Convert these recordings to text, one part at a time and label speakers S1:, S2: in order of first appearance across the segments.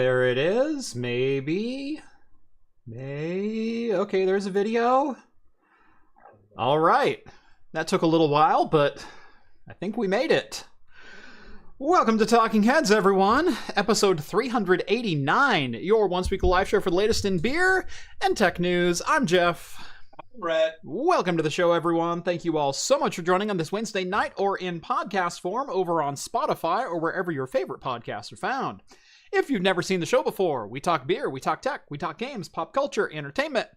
S1: There it is. Maybe. Okay, there's a video. All right. That took a little while, but I think we made it. Welcome to Talking Heads, everyone. Episode 389, your once-weekly live show for the latest in beer and tech news. I'm Jeff.
S2: I'm Rett.
S1: Welcome to the show, everyone. Thank you all so much for joining on this Wednesday night or in podcast form over on Spotify or wherever your favorite podcasts are found. If you've never seen the show before, we talk beer, we talk tech, we talk games, pop culture, entertainment,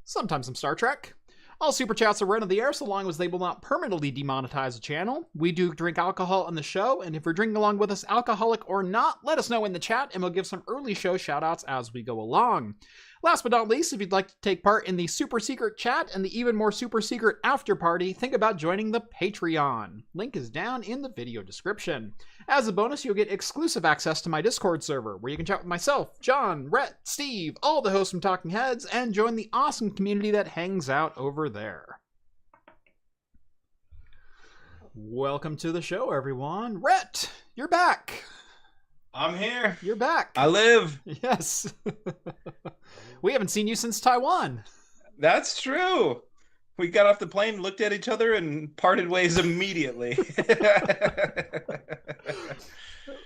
S1: sometimes some Star Trek. All super chats are read on the air so long as they will not permanently demonetize the channel. We do drink alcohol on the show, and if you're drinking along with us, alcoholic or not, let us know in the chat and we'll give some early show shoutouts as we go along. Last but not least, if you'd like to take part in the super secret chat and the even more super secret after party, think about joining the Patreon. Link is down in the video description. As a bonus, you'll get exclusive access to my Discord server, where you can chat with myself, John, Rett, Steve, all the hosts from Talking Heads, and join the awesome community that hangs out over there. Welcome to the show, everyone. Rett, you're back.
S2: I'm here.
S1: You're back.
S2: I live.
S1: Yes. We haven't seen you since Taiwan.
S2: That's true. We got off the plane, looked at each other, and parted ways immediately.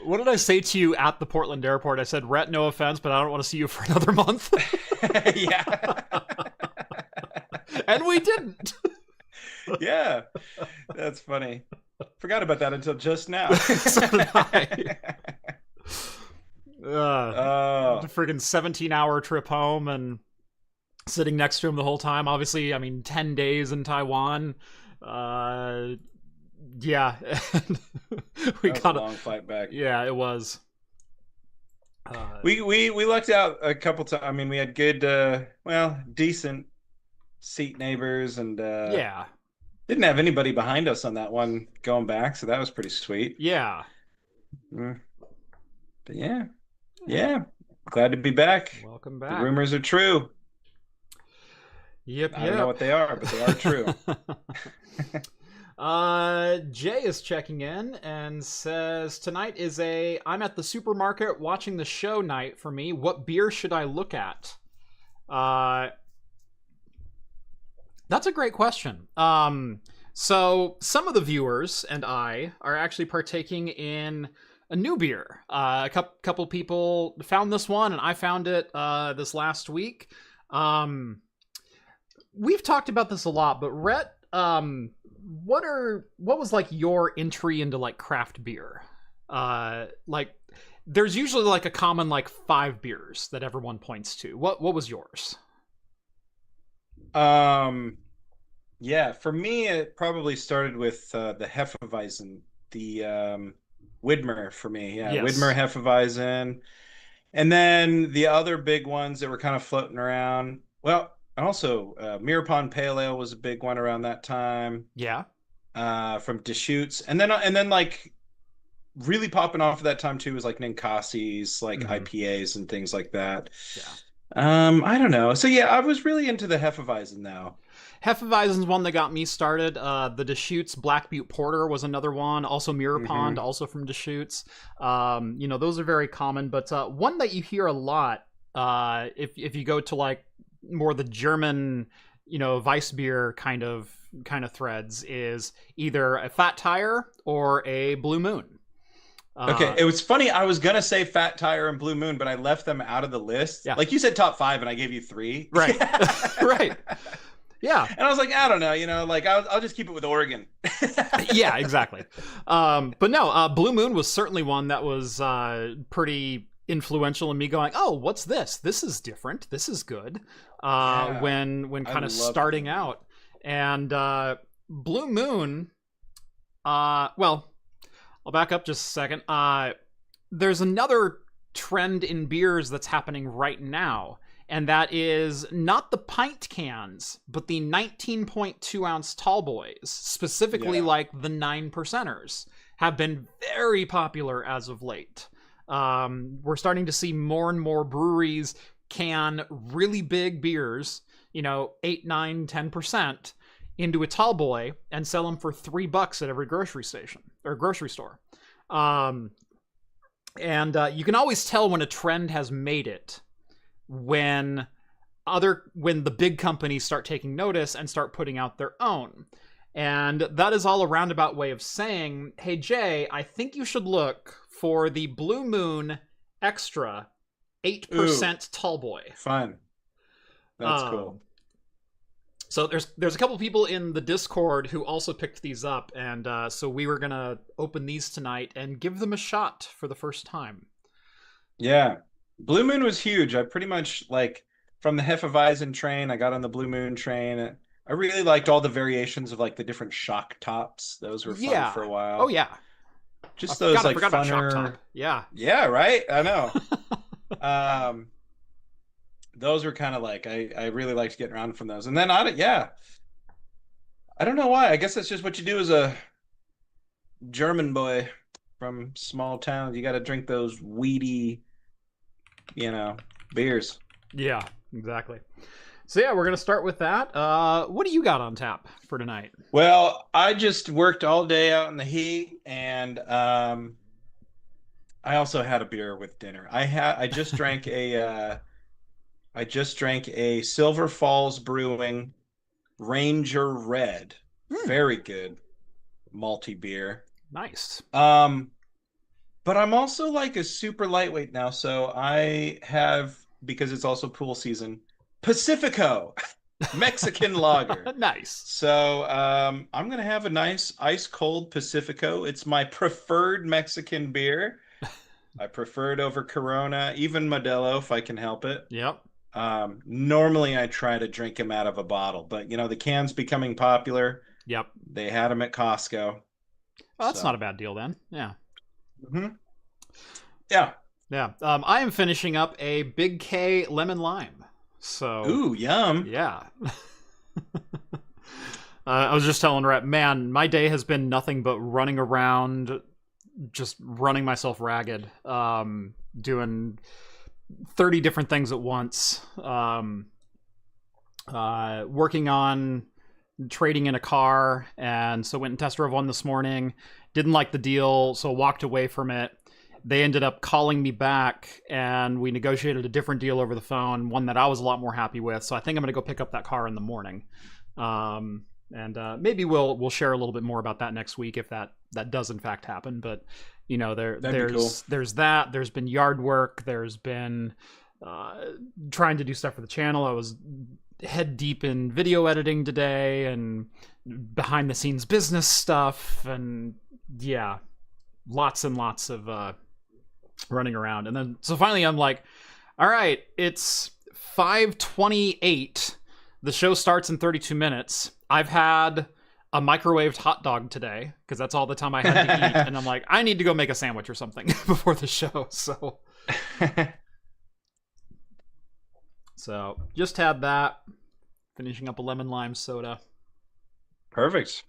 S1: What did I say to you at the Portland airport? I said, Rett, no offense, but I don't want to see you for another month.
S2: Yeah.
S1: And we didn't.
S2: Yeah. That's funny. Forgot about that until just now.
S1: So did I. The friggin' 17-hour trip home and sitting next to him the whole time. Obviously, I mean, 10 days in Taiwan. Yeah.
S2: We got a long flight back.
S1: Yeah, it was.
S2: We lucked out a couple times. I mean, we had good, decent seat neighbors, and
S1: yeah,
S2: didn't have anybody behind us on that one going back, so that was pretty sweet.
S1: Yeah.
S2: But yeah, glad to be back.
S1: Welcome back.
S2: The rumors are true.
S1: Yep.
S2: I don't know what they are, but they are true.
S1: Jay is checking in and says, tonight is I'm at the supermarket watching the show night for me. What beer should I look at? That's a great question. So some of the viewers and I are actually partaking in a new beer. A couple people found this one, and I found it this last week. We've talked about this a lot, but Rett, what was like your entry into like craft beer? Like, there's usually like a common like 5 beers that everyone points to. What was yours?
S2: Yeah, for me, it probably started with the Hefeweizen, the Widmer for me. Yeah,
S1: yes.
S2: Widmer Hefeweizen. And then the other big ones that were kind of floating around. Well, also, Mirapon Pale Ale was a big one around that time.
S1: Yeah.
S2: From Deschutes. And then like really popping off at that time too was like Ninkasi's, like IPAs and things like that.
S1: Yeah.
S2: I don't know. So yeah, I was really into the Hefeweizen now.
S1: Hefeweizen's one that got me started. The Deschutes Black Butte Porter was another one. Also Mirapon, also from Deschutes. Those are very common. But one that you hear a lot, if you go to like more the German, Weissbier kind of threads, is either a Fat Tire or a Blue Moon.
S2: Okay, it was funny. I was gonna say Fat Tire and Blue Moon, but I left them out of the list.
S1: Yeah.
S2: Like you said, top 5, and I gave you 3.
S1: Right, right. Yeah.
S2: And I was like, I don't know, like I'll just keep it with Oregon.
S1: Yeah, exactly. But no, Blue Moon was certainly one that was pretty influential in me going, oh, what's this? This is different. This is good. When kind of starting out. And Blue Moon, well, I'll back up just a second. There's another trend in beers that's happening right now. And that is not the pint cans, but the 19.2 ounce tall boys, specifically like the 9%ers, have been very popular as of late. We're starting to see more and more breweries can really big beers, 8, 9, 10% into a tall boy and sell them for $3 at every grocery station or grocery store. And you can always tell when a trend has made it when the big companies start taking notice and start putting out their own. And that is all a roundabout way of saying, hey, Jay, I think you should look for the Blue Moon Extra 8% Tallboy.
S2: Fun. That's cool.
S1: So there's a couple people in the Discord who also picked these up, and so we were going to open these tonight and give them a shot for the first time.
S2: Yeah. Blue Moon was huge. I pretty much, like, from the Hefeweizen train, I got on the Blue Moon train. I really liked all the variations of, like, the different shock tops. Those were fun for a while.
S1: Oh, yeah.
S2: Just those, like, funner...
S1: shock top. Yeah.
S2: Yeah, right? I know. Those were kind of like, I really liked getting around from those. And then, I don't know why. I guess that's just what you do as a German boy from small towns. You got to drink those weedy, beers.
S1: Yeah, exactly. So yeah, we're going to start with that. What do you got on tap for tonight?
S2: Well, I just worked all day out in the heat, and I also had a beer with dinner. I just drank a Silver Falls Brewing Ranger Red. Very good malty beer.
S1: Nice.
S2: But I'm also like a super lightweight now, so I have, because it's also pool season, Pacifico Mexican lager.
S1: Nice.
S2: So I'm gonna have a nice ice cold Pacifico. It's my preferred Mexican beer. I prefer it over Corona, even Modelo if I can help it.
S1: Yep.
S2: Normally I try to drink them out of a bottle, but the can's becoming popular.
S1: Yep.
S2: They had them at Costco.
S1: Oh, that's not a bad deal then. Yeah.
S2: Mm-hmm. Yeah.
S1: Yeah. I am finishing up a Big K lemon lime. So.
S2: Ooh, yum.
S1: Yeah. I was just telling Rett, man, my day has been nothing but running around, just running myself ragged, doing 30 different things at once, working on trading in a car, and so went and test drove one this morning. Didn't like the deal, so walked away from it. They ended up calling me back, and we negotiated a different deal over the phone, one that I was a lot more happy with. So I think I'm going to go pick up that car in the morning, and maybe we'll share a little bit more about that next week if that does in fact happen. But there's that. There's been yard work. There's been trying to do stuff for the channel. I was head deep in video editing today and behind the scenes business stuff, and yeah, lots and lots of running around. And then so finally I'm like, all right, it's 5:28. The show starts in 32 minutes. I've had a microwaved hot dog today because that's all the time I had to eat. And I'm like, I need to go make a sandwich or something before the show. So just had that. Finishing up a lemon lime soda.
S2: Perfect.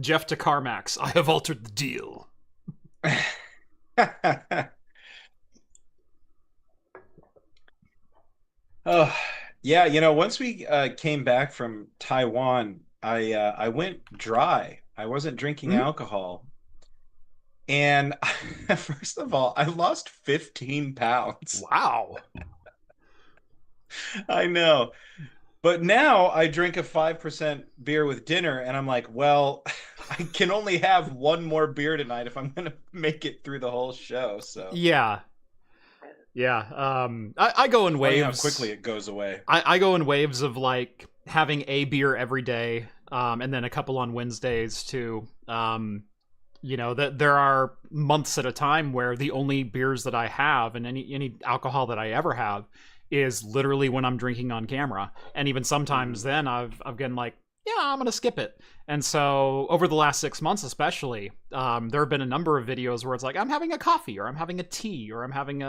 S1: Jeff to CarMax. I have altered the deal.
S2: Oh, yeah. Once we came back from Taiwan, I went dry. I wasn't drinking alcohol. And first of all, I lost 15 pounds.
S1: Wow.
S2: I know. But now I drink a 5% beer with dinner, and I'm like, well, I can only have one more beer tonight if I'm going to make it through the whole show. So
S1: yeah. I go in waves.
S2: Funny how quickly it goes away.
S1: I go in waves of like having a beer every day, and then a couple on Wednesdays too. That there are months at a time where the only beers that I have and any alcohol that I ever have is literally when I'm drinking on camera. And even sometimes then I've gotten like, yeah, I'm going to skip it. And so over the last 6 months, especially, there have been a number of videos where it's like, I'm having a coffee or I'm having a tea or I'm having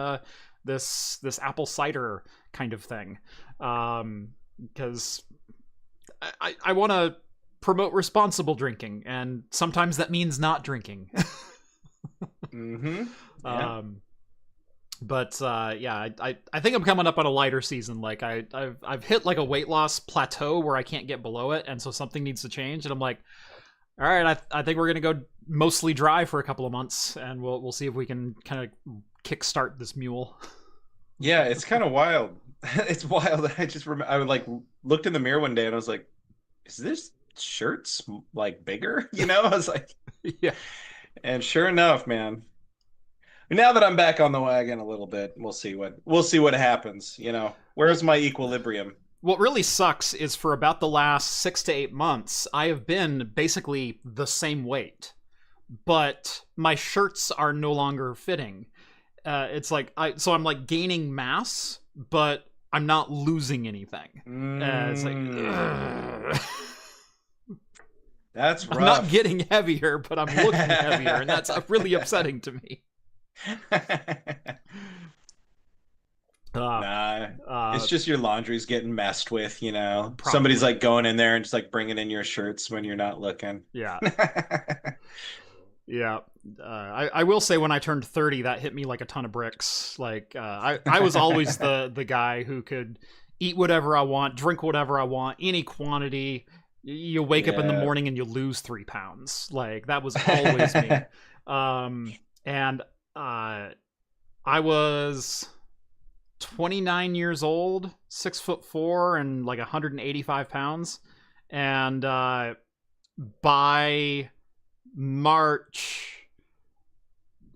S1: this apple cider kind of thing. Because I want to promote responsible drinking. And sometimes that means not drinking.
S2: Mm-hmm. Yeah.
S1: But I think I'm coming up on a lighter season. Like I've hit like a weight loss plateau where I can't get below it, and so something needs to change. And I'm like, all right, I think we're gonna go mostly dry for a couple of months, and we'll see if we can kind of kickstart this mule.
S2: Yeah, it's kind of wild. It's wild. I just remember I would like looked in the mirror one day and I was like, "Is this shirt's like bigger?" You know, I was like,
S1: Yeah.
S2: And sure enough, man. Now that I'm back on the wagon a little bit, we'll see what happens. You know, where's my equilibrium?
S1: What really sucks is for about the last 6 to 8 months, I have been basically the same weight, but my shirts are no longer fitting. It's like I'm like gaining mass, but I'm not losing anything. It's like
S2: that's rough.
S1: I'm not getting heavier, but I'm looking heavier, and that's really upsetting to me.
S2: It's just your laundry's getting messed with, you know.
S1: Probably.
S2: Somebody's like going in there and just like bringing in your shirts when you're not looking.
S1: Yeah. Yeah. I will say when I turned 30, that hit me like a ton of bricks. Like I was always the guy who could eat whatever I want, drink whatever I want, any quantity. You wake up in the morning and you lose 3 pounds. Like that was always me. And I was 29 years old, 6'4", and like 185 pounds. And by March,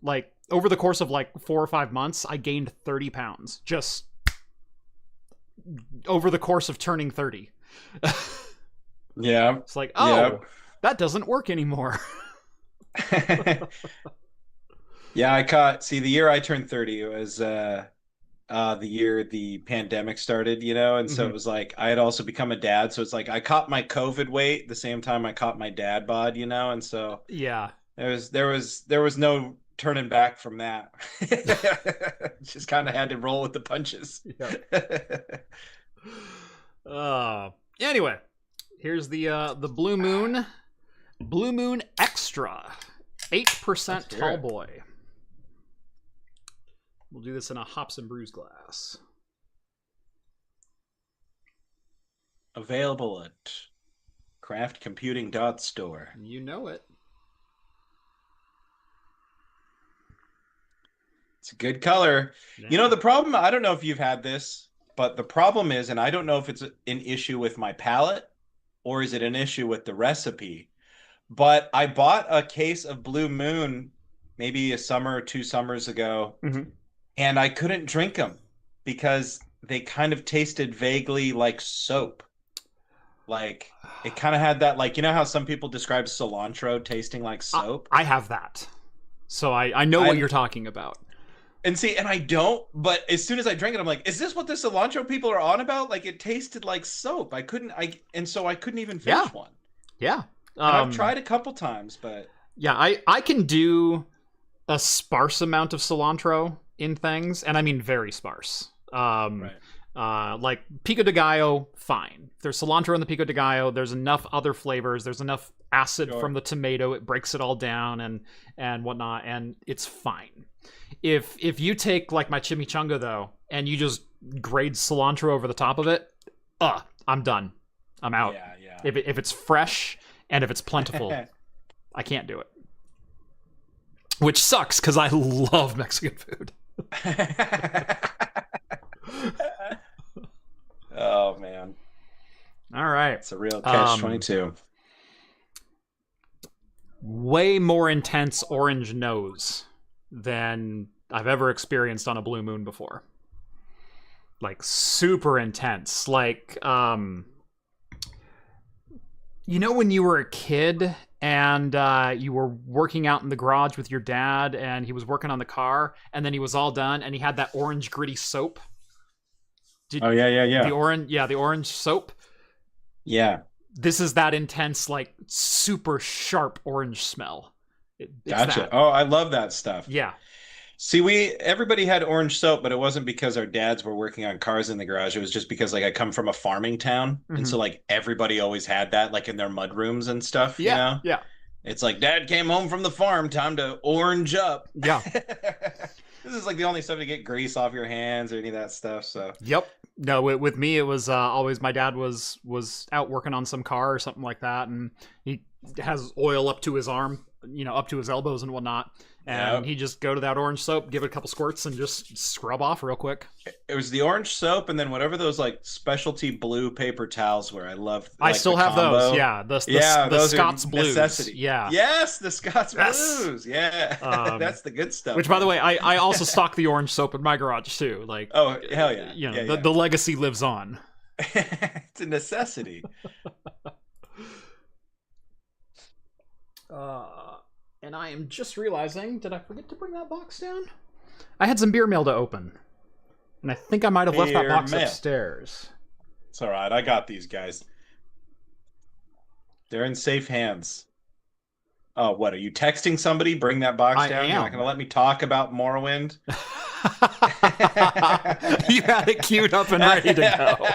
S1: like over the course of like 4 or 5 months, I gained 30 pounds just over the course of turning 30.
S2: Yeah.
S1: It's like, oh, that doesn't work anymore.
S2: Yeah, the year I turned 30 was the year the pandemic started, you know, and so it was like I had also become a dad, so it's like I caught my COVID weight the same time I caught my dad bod, you know, and so
S1: yeah,
S2: there was no turning back from that. Just kind of had to roll with the punches.
S1: Anyway, here's the Blue Moon Extra, 8% tall boy. We'll do this in a hops and brews glass.
S2: Available at craftcomputing.store.
S1: You know it.
S2: It's a good color. Yeah. You know, the problem, I don't know if you've had this, but the problem is, and I don't know if it's an issue with my palate or is it an issue with the recipe, but I bought a case of Blue Moon maybe a summer or 2 summers ago, and I couldn't drink them because they kind of tasted vaguely like soap. Like, it kind of had that, like, you know how some people describe cilantro tasting like soap?
S1: I have that. So I know what you're talking about.
S2: And see, and I don't, but as soon as I drank it, I'm like, is this what the cilantro people are on about? Like, it tasted like soap. So I couldn't even finish one.
S1: Yeah.
S2: I've tried a couple times, but...
S1: Yeah, I can do a sparse amount of cilantro in things, and I mean very sparse. Right. Like pico de gallo, fine. If there's cilantro in the pico de gallo, there's enough other flavors, there's enough acid from the tomato, it breaks it all down and whatnot, and it's fine. If you take like my chimichanga though, and you just grade cilantro over the top of it, I'm done. I'm out.
S2: Yeah.
S1: If it's fresh and if it's plentiful, I can't do it. Which sucks because I love Mexican food.
S2: Oh man.
S1: All right.
S2: It's a real catch-22.
S1: Way more intense orange nose than I've ever experienced on a Blue Moon before. Like super intense. Like you know when you were a kid and you were working out in the garage with your dad and he was working on the car and then he was all done and he had that orange gritty soap?
S2: Yeah.
S1: The orange soap.
S2: Yeah.
S1: This is that intense, like super sharp orange smell.
S2: Gotcha.
S1: That.
S2: Oh, I love that stuff.
S1: Yeah.
S2: See, everybody had orange soap, but it wasn't because our dads were working on cars in the garage. It was just because like I come from a farming town. And so like everybody always had that like in their mud rooms and stuff.
S1: Yeah.
S2: You know?
S1: Yeah.
S2: It's like dad came home from the farm, time to orange up.
S1: Yeah.
S2: This is like the only stuff to get grease off your hands or any of that stuff. So
S1: yep. No, with me it was always my dad was out working on some car or something like that, and he has oil up to his arm up to his elbows and whatnot. And he'd just go to that orange soap, give it a couple squirts, and just scrub off real quick.
S2: It was the orange soap, and then whatever those like specialty blue paper towels were. I love.
S1: I still have those. Yeah, the Scott's Blues.
S2: Necessity.
S1: Yeah.
S2: Yes, the Scott's Blues. Yeah, that's the good stuff.
S1: Which, by the way, I also stock the orange soap in my garage too. Like,
S2: oh hell yeah!
S1: The legacy lives on.
S2: It's a necessity.
S1: And I am just realizing, did I forget to bring that box down? I had some beer mail to open. And I think I might have left that box upstairs.
S2: It's all right. I got these guys. They're in safe hands. Oh, what? Are you texting somebody? Bring that box down? You're not going to let me talk about Morrowind?
S1: You had it queued up and ready to go.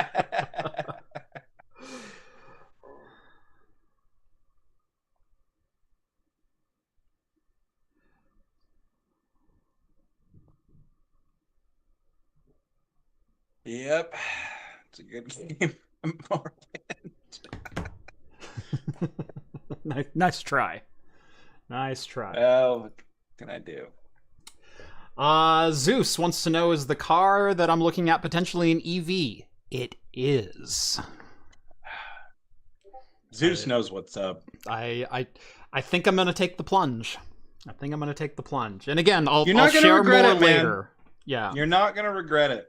S2: Yep. It's a good game.
S1: Nice try. Nice try.
S2: Well, what can I do?
S1: Zeus wants to know, is the car that I'm looking at potentially an EV? It is.
S2: Zeus knows what's up.
S1: I think I'm going to take the plunge. And again, I'll
S2: more
S1: share more later. Yeah.
S2: You're not going to regret it.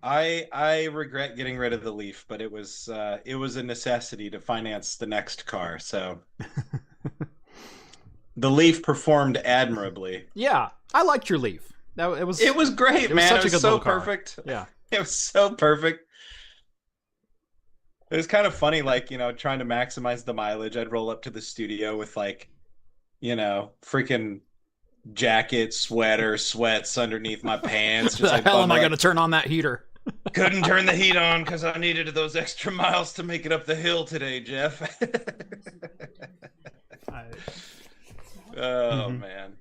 S2: I regret getting rid of the Leaf, but it was a necessity to finance the next car. So the Leaf performed admirably.
S1: Yeah, I liked your Leaf. It was
S2: great, man.
S1: It was so perfect.
S2: Car. Yeah, it was so perfect. It was kind of funny, like trying to maximize the mileage. I'd roll up to the studio with freaking jacket, sweater, sweats underneath my pants.
S1: Just the hell am I going to turn on that heater?
S2: Couldn't turn the heat on because I needed those extra miles to make it up the hill today, Jeff. Man.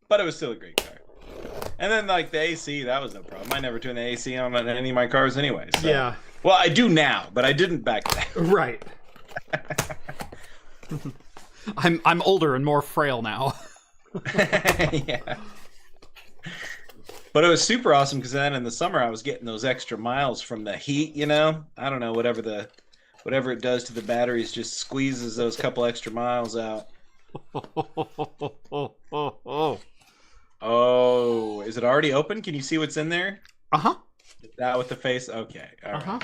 S2: But it was still a great car. And then the AC, that was no problem. I never turned the AC on any of my cars anyway. So.
S1: Yeah.
S2: Well, I do now, but I didn't back then.
S1: Right. I'm older and more frail now.
S2: Yeah. But it was super awesome because then in the summer I was getting those extra miles from the heat, I don't know, whatever it does to the batteries just squeezes those couple extra miles out. Oh, is it already open? Can you see what's in there?
S1: Uh-huh.
S2: That with the face? Okay. All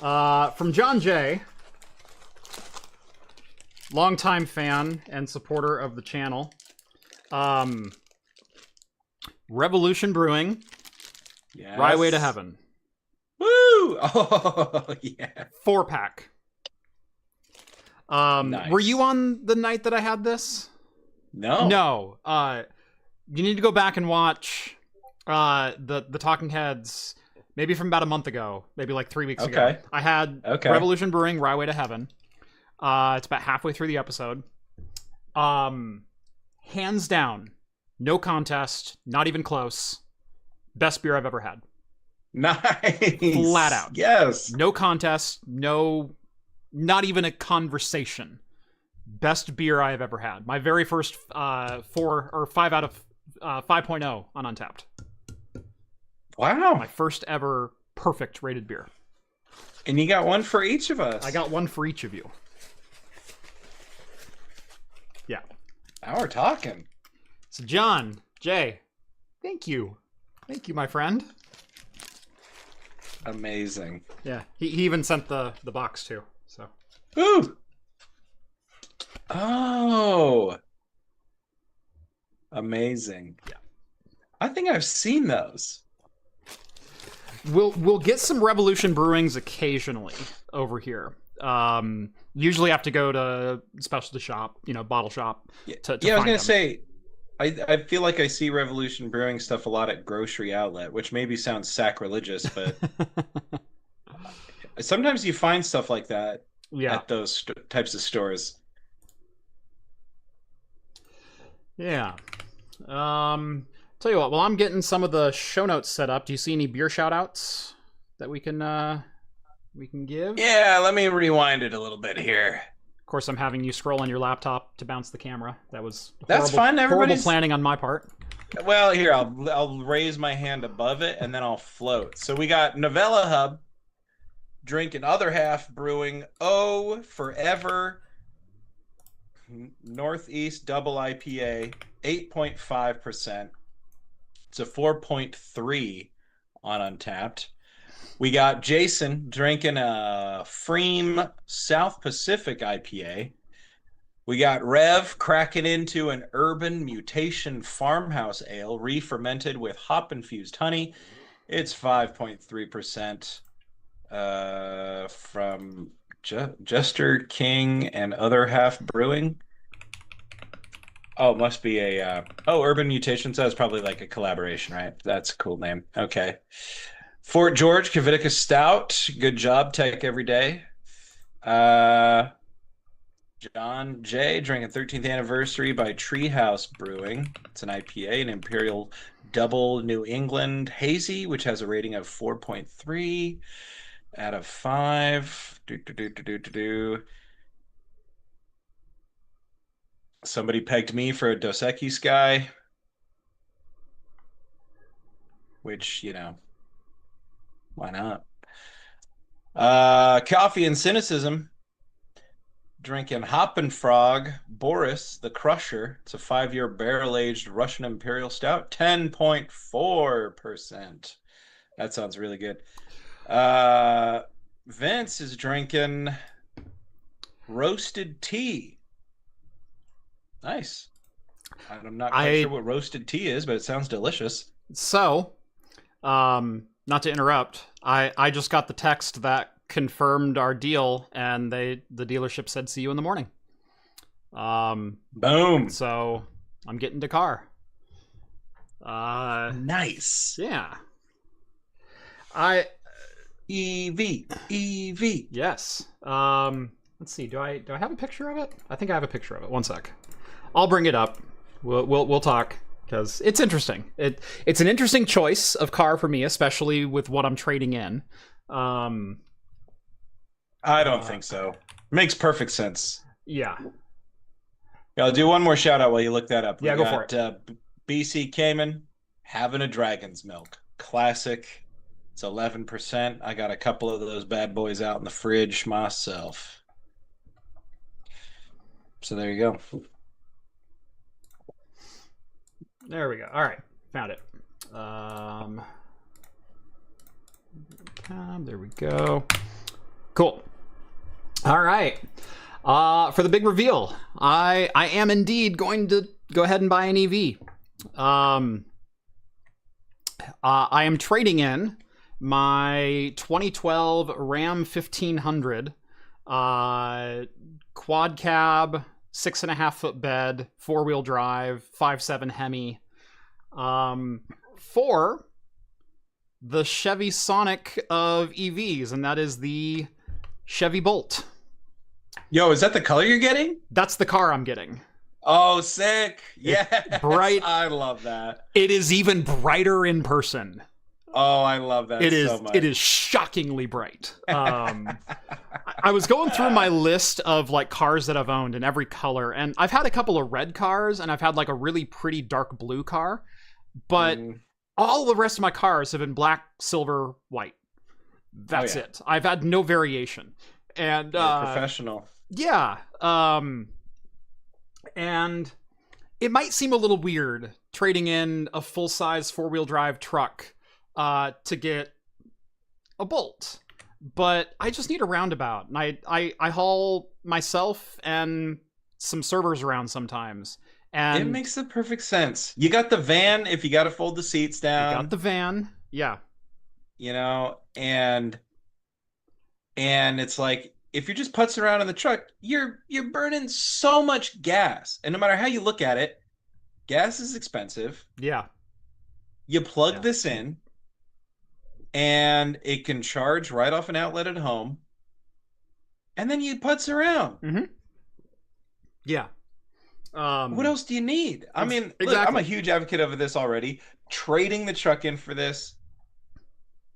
S1: right. From John J., longtime fan and supporter of the channel. Revolution Brewing.
S2: Yes.
S1: Rye Way to Heaven.
S2: Woo! Oh, yeah.
S1: 4-pack.
S2: Nice.
S1: Were you on the night that I had this?
S2: No.
S1: No. You need to go back and watch the Talking Heads, maybe from about a month ago, maybe like 3 weeks ago. I had Revolution Brewing, Rye Way to Heaven. It's about halfway through the episode. Hands down, no contest, not even close. Best beer I've ever had.
S2: Nice.
S1: Flat out.
S2: Yes.
S1: No contest, not even a conversation. Best beer I have ever had. My very first 4 or 5 out of 5.0 on Untapped.
S2: Wow.
S1: My first ever perfect rated beer.
S2: And you got one for each of us.
S1: I got one for each of you. Yeah.
S2: Now we're talking.
S1: So John, Jay, thank you. Thank you, my friend.
S2: Amazing.
S1: Yeah. He even sent the box too. So.
S2: Ooh. Oh. Amazing.
S1: Yeah.
S2: I think I've seen those.
S1: We'll get some Revolution Brewings occasionally over here. Usually have to go to specialty shop, bottle shop. To
S2: I was gonna say, I feel like I see Revolution Brewing stuff a lot at grocery outlet, which maybe sounds sacrilegious, but sometimes you find stuff like that at those types of stores. Yeah.
S1: Tell you what, while I'm getting some of the show notes set up, do you see any beer shoutouts that we can give?
S2: Yeah, let me rewind it a little bit here.
S1: Of course, I'm having you scroll on your laptop to bounce the camera. That was
S2: That's fine.
S1: Horrible planning on my part.
S2: Well, here I'll raise my hand above it and then I'll float. So we got Novella Hub drinking Other Half Brewing Forever Northeast Double IPA, 8.5%. It's a 4.3 on Untapped. We got Jason drinking a Freem South Pacific IPA. We got Rev cracking into an Urban Mutation Farmhouse Ale, re-fermented with hop-infused honey. It's 5.3% from Jester King and Other Half Brewing. Oh, it must be a... Urban Mutation, so that's probably like a collaboration, right? That's a cool name. Okay. Fort George Kvitica Stout. Good job, Tech every day. John J. drinking 13th Anniversary by Treehouse Brewing. It's an IPA, an Imperial Double New England Hazy, which has a rating of 4.3 out of 5. Somebody pegged me for a Dos Equis Sky, which, you know, why not? Coffee and Cynicism. Drinking Hoppin' Frog, Boris the Crusher. It's a 5-year barrel-aged Russian Imperial Stout, 10.4%. That sounds really good. Vince is drinking Roasted Tea. Nice. I'm not quite sure what roasted tea is, but it sounds delicious.
S1: So, not to interrupt, I just got the text that confirmed our deal, and the dealership said see you in the morning.
S2: Boom.
S1: So I'm getting the car.
S2: Nice.
S1: Yeah.
S2: EV.
S1: Yes. Let's see. Do I have a picture of it? I think I have a picture of it. One sec. I'll bring it up. We'll talk, because it's interesting. It's an interesting choice of car for me, especially with what I'm trading in.
S2: I don't think so. Makes perfect sense.
S1: Yeah.
S2: I'll do one more shout out while you look that up.
S1: Yeah, go for it.
S2: BC Cayman, Having a Dragon's Milk. Classic. It's 11%. I got a couple of those bad boys out in the fridge myself. So there you go.
S1: There we go. All right. Found it. There we go. Cool. All right. For the big reveal, I am indeed going to go ahead and buy an EV. I am trading in my 2012 Ram 1500 quad cab, 6.5-foot bed, 4-wheel drive, 5.7 Hemi, for the Chevy Sonic of EVs, and that is the Chevy Bolt.
S2: Yo, is that the color you're getting?
S1: That's the car I'm getting.
S2: Oh, sick. Yeah.
S1: Bright.
S2: I love that.
S1: It is even brighter in person.
S2: Oh, I love that so much.
S1: It is shockingly bright. I was going through my list of like cars that I've owned in every color, and I've had a couple of red cars, and I've had like a really pretty dark blue car, but all the rest of my cars have been black, silver, white. That's it. I've had no variation. And
S2: you're professional.
S1: Yeah. And it might seem a little weird trading in a full-size 4-wheel drive truck to get a Bolt, but I just need a roundabout, and I haul myself and some servers around sometimes, and
S2: it makes the perfect sense. You got the van if you got to fold the seats down.
S1: You got the van, yeah.
S2: You know, and it's like, if you're just putzing around in the truck, you're burning so much gas, and no matter how you look at it, gas is expensive.
S1: Yeah.
S2: You plug this in, and it can charge right off an outlet at home, and then you putz around.
S1: Mm-hmm. Yeah.
S2: What else do you need? I mean,
S1: exactly.
S2: Look, I'm a huge advocate of this already. Trading the truck in for this,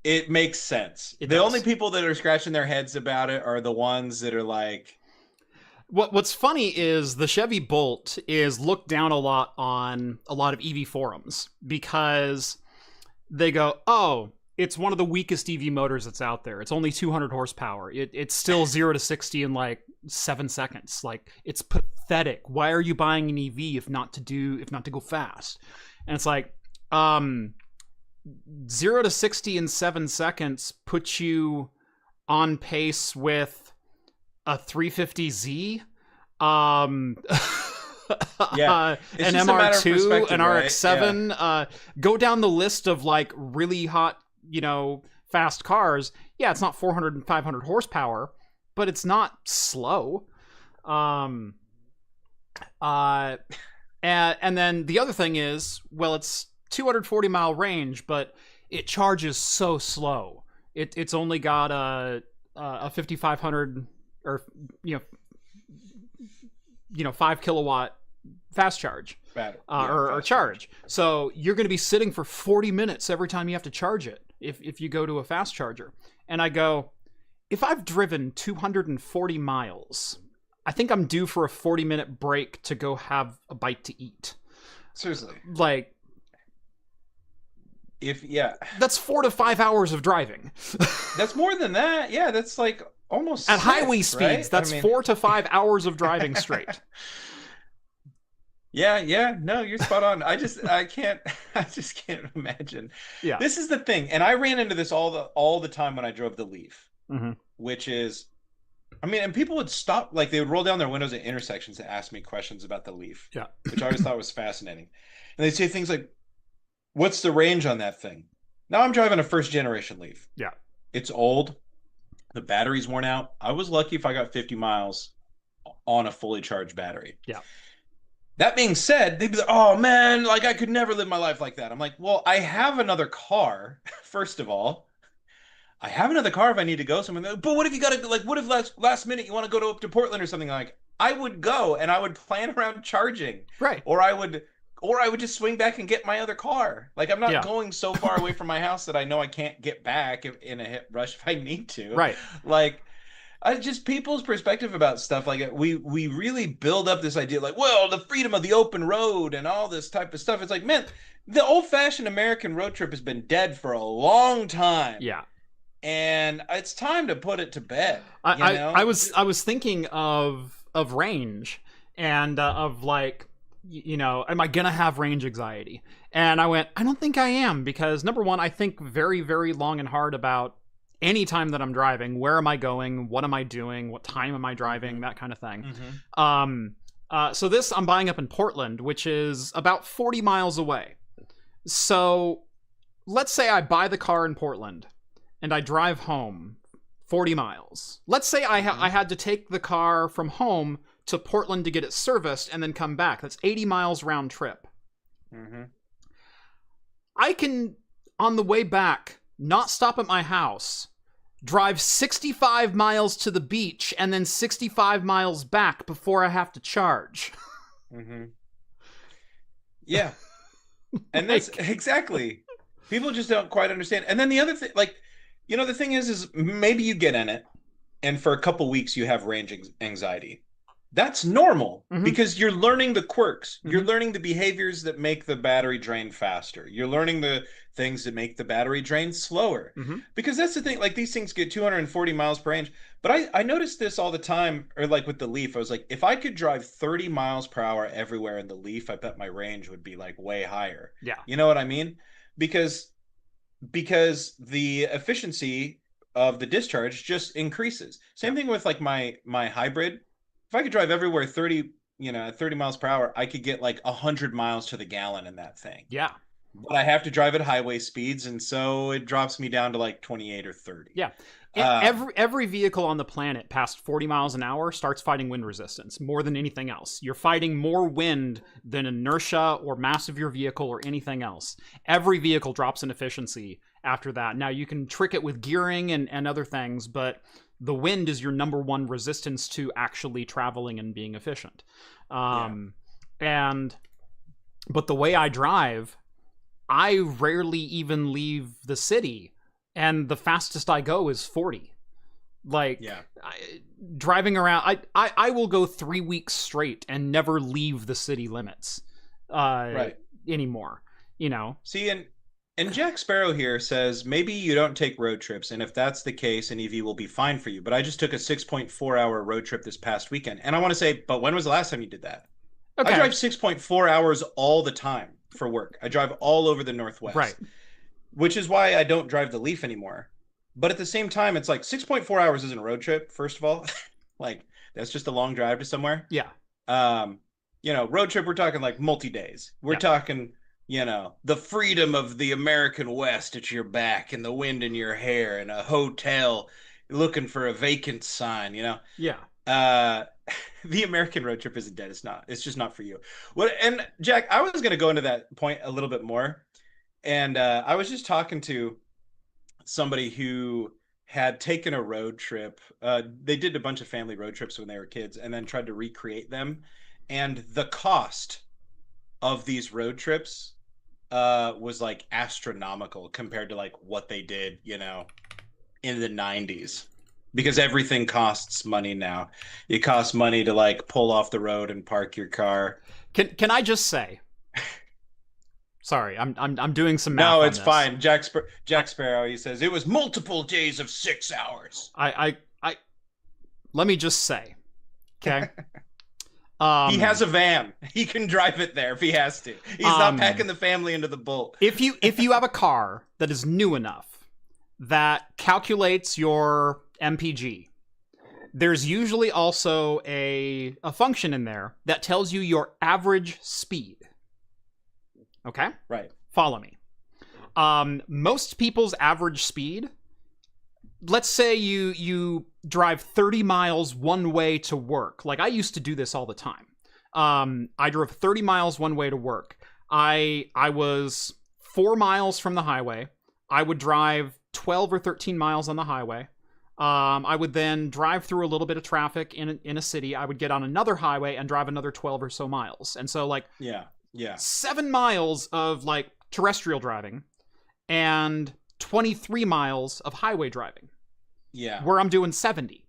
S2: it makes sense. The only people that are scratching their heads about it are the ones that are like,
S1: What's funny is the Chevy Bolt is looked down a lot on a lot of EV forums because they go, oh, it's one of the weakest EV motors that's out there. It's only 200 horsepower. It's still 0 to 60 in like 7 seconds. Like, it's pathetic. Why are you buying an EV if not to go fast? And it's like, 0 to 60 in 7 seconds puts you on pace with a 350Z, an MR2, an RX-7. Right? Yeah. Go down the list of like really hot, fast cars. Yeah, it's not 400 and 500 horsepower, but it's not slow. And then the other thing is, well, it's 240 mile range, but it charges so slow. It's only got a 5500 or 5 kilowatt fast charge or charge. So you're going to be sitting for 40 minutes every time you have to charge it if you go to a fast charger. And I go, if I've driven 240 miles, I think I'm due for a 40-minute break to go have a bite to eat.
S2: Seriously.
S1: Like, that's 4 to 5 hours of driving.
S2: That's more than that. Yeah, that's like almost
S1: at highway speeds. Right? That's 4 to 5 hours of driving straight.
S2: Yeah. No, you're spot on. I just can't imagine.
S1: Yeah.
S2: This is the thing, and I ran into this all the time when I drove the Leaf, which is, and people would stop, like they would roll down their windows at intersections and ask me questions about the Leaf.
S1: Yeah.
S2: Which I always thought was fascinating, and they'd say things like, "What's the range on that thing?" Now I'm driving a first generation Leaf.
S1: Yeah.
S2: It's old. The battery's worn out. I was lucky if I got 50 miles on a fully charged battery.
S1: Yeah.
S2: That being said, they'd be like, oh man, like I could never live my life like that. I'm like, well, I have another car, first of all. I have another car if I need to go somewhere. But what if you got to, like, what if last minute you want to go up to Portland or something? Like, I would go and I would plan around charging.
S1: Right.
S2: Or I would just swing back and get my other car. Like, I'm not going so far away from my house that I know I can't get back in a hit rush if I need to.
S1: Right.
S2: Like, just people's perspective about stuff like it. We really build up this idea like, well, the freedom of the open road and all this type of stuff. It's like, man, the old-fashioned American road trip has been dead for a long time.
S1: Yeah.
S2: And it's time to put it to bed.
S1: I was thinking of range and of like, am I gonna have range anxiety? And I went, I don't think I am, because number one, I think very, very long and hard about any time that I'm driving. Where am I going? What am I doing? What time am I driving? That kind of thing. So this I'm buying up in Portland, which is about 40 miles away. So let's say I buy the car in Portland and I drive home 40 miles. Let's say I had to take the car from home to Portland to get it serviced and then come back. That's 80 miles round trip. I can, on the way back, not stop at my house, drive 65 miles to the beach, and then 65 miles back before I have to charge.
S2: Yeah. And that's exactly. People just don't quite understand. And then the other thing, like, the thing is maybe you get in it and for a couple weeks you have range anxiety. That's normal because you're learning the quirks. You're learning the behaviors that make the battery drain faster. You're learning the things that make the battery drain slower. Because that's the thing, like these things get 240 miles per range. But I noticed this all the time, or like with the Leaf, I was like, if I could drive 30 miles per hour everywhere in the Leaf, I bet my range would be like way higher.
S1: Yeah.
S2: You know what I mean? Because the efficiency of the discharge just increases. Same thing with like my hybrid. If I could drive everywhere 30 miles per hour, I could get like 100 miles to the gallon in that thing.
S1: Yeah.
S2: But I have to drive at highway speeds, and so it drops me down to like 28 or 30.
S1: Yeah. Every vehicle on the planet past 40 miles an hour starts fighting wind resistance more than anything else. You're fighting more wind than inertia or mass of your vehicle or anything else. Every vehicle drops in efficiency after that. Now, you can trick it with gearing and other things, but the wind is your number one resistance to actually traveling and being efficient. But the way I drive, I rarely even leave the city, and the fastest I go is 40. Like,
S2: Yeah.
S1: driving around, I will go 3 weeks straight and never leave the city limits
S2: Right.
S1: anymore, you know?
S2: See, and Jack Sparrow here says maybe you don't take road trips, and if that's the case, an EV will be fine for you. But I just took a 6.4-hour road trip this past weekend, and I want to say, but when was the last time you did that?
S1: Okay.
S2: I drive 6.4 hours all the time for work. I drive all over the Northwest,
S1: Right.
S2: which is why I don't drive the Leaf anymore. But at the same time, it's like 6.4 hours isn't a road trip, first of all. Like, that's just a long drive to somewhere.
S1: Yeah.
S2: Road trip, we're talking like multi-days. We're talking, the freedom of the American West at your back and the wind in your hair and a hotel looking for a vacant sign,
S1: Yeah.
S2: The American road trip isn't dead. It's not. It's just not for you. And Jack, I was going to go into that point a little bit more. And I was just talking to somebody who had taken a road trip. They did a bunch of family road trips when they were kids and then tried to recreate them. And the cost of these road trips was like astronomical compared to like what they did, in the 90s. Because everything costs money now. It costs money to like pull off the road and park your car.
S1: Can I just say? Sorry, I'm doing some math.
S2: No, it's fine. Jack Sparrow, he says it was multiple days of 6 hours.
S1: I let me just say, okay.
S2: He has a van. He can drive it there if he has to. He's not packing the family into the Bolt.
S1: If you have a car that is new enough that calculates your MPG, there's usually also a function in there that tells you your average speed. Okay?
S2: Right.
S1: Follow me. Most people's average speed, let's say you drive 30 miles one way to work. Like, I used to do this all the time. I drove 30 miles one way to work. I was 4 miles from the highway. I would drive 12 or 13 miles on the highway. I would then drive through a little bit of traffic in a city. I would get on another highway and drive another 12 or so miles. And so, like,
S2: yeah,
S1: 7 miles of like terrestrial driving and 23 miles of highway driving.
S2: Yeah.
S1: Where I'm doing 70.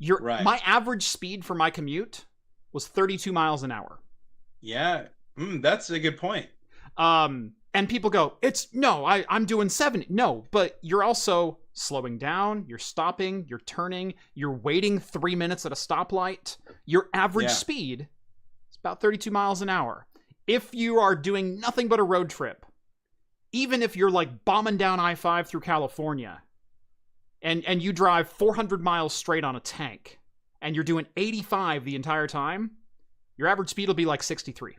S2: Right.
S1: My average speed for my commute was 32 miles an hour.
S2: Yeah. That's a good point.
S1: And people go, I'm doing 70. No, but you're also slowing down, you're stopping, you're turning, you're waiting 3 minutes at a stoplight. Your average speed is about 32 miles an hour. If you are doing nothing but a road trip, even if you're like bombing down I-5 through California and you drive 400 miles straight on a tank and you're doing 85 the entire time, your average speed will be like 63.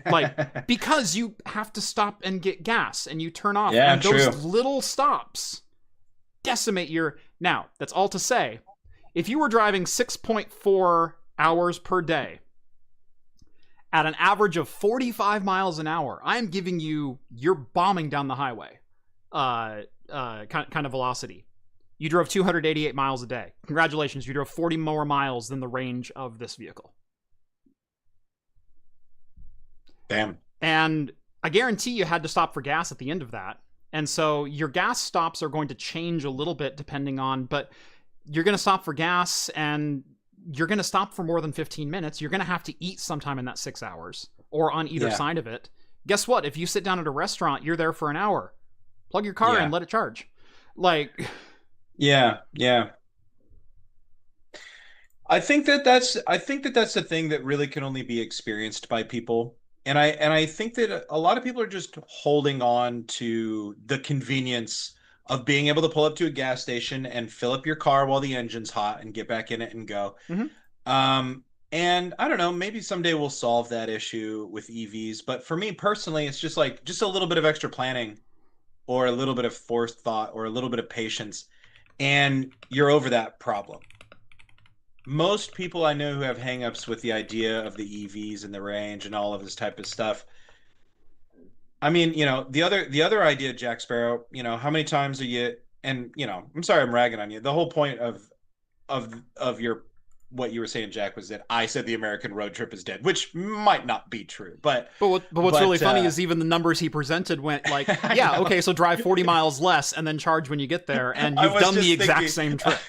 S1: Like, because you have to stop and get gas and you turn off.
S2: Yeah,
S1: and those little stops decimate your... Now, that's all to say, if you were driving 6.4 hours per day at an average of 45 miles an hour, I'm giving you're bombing down the highway kind of velocity. You drove 288 miles a day. Congratulations, you drove 40 more miles than the range of this vehicle.
S2: Damn.
S1: And I guarantee you had to stop for gas at the end of that. And so your gas stops are going to change a little bit depending on, but you're going to stop for gas and you're going to stop for more than 15 minutes. You're going to have to eat sometime in that 6 hours or on either side of it. Guess what? If you sit down at a restaurant, you're there for an hour. Plug your car in, let it charge. Like...
S2: Yeah. I think that's the thing that really can only be experienced by people. And I think that a lot of people are just holding on to the convenience of being able to pull up to a gas station and fill up your car while the engine's hot and get back in it and go.
S1: Mm-hmm.
S2: And I don't know, maybe someday we'll solve that issue with EVs. But for me personally, it's just a little bit of extra planning or a little bit of forethought or a little bit of patience. And you're over that problem. Most people I know who have hangups with the idea of the EVs and the range and all of this type of stuff. I mean, the other idea, Jack Sparrow, how many times are you, and I'm sorry I'm ragging on you. The whole point of your what you were saying, Jack, was that I said the American road trip is dead, which might not be true. But
S1: what's really funny is even the numbers he presented went like, yeah, okay, so drive 40 miles less and then charge when you get there, and you've done the exact same trip.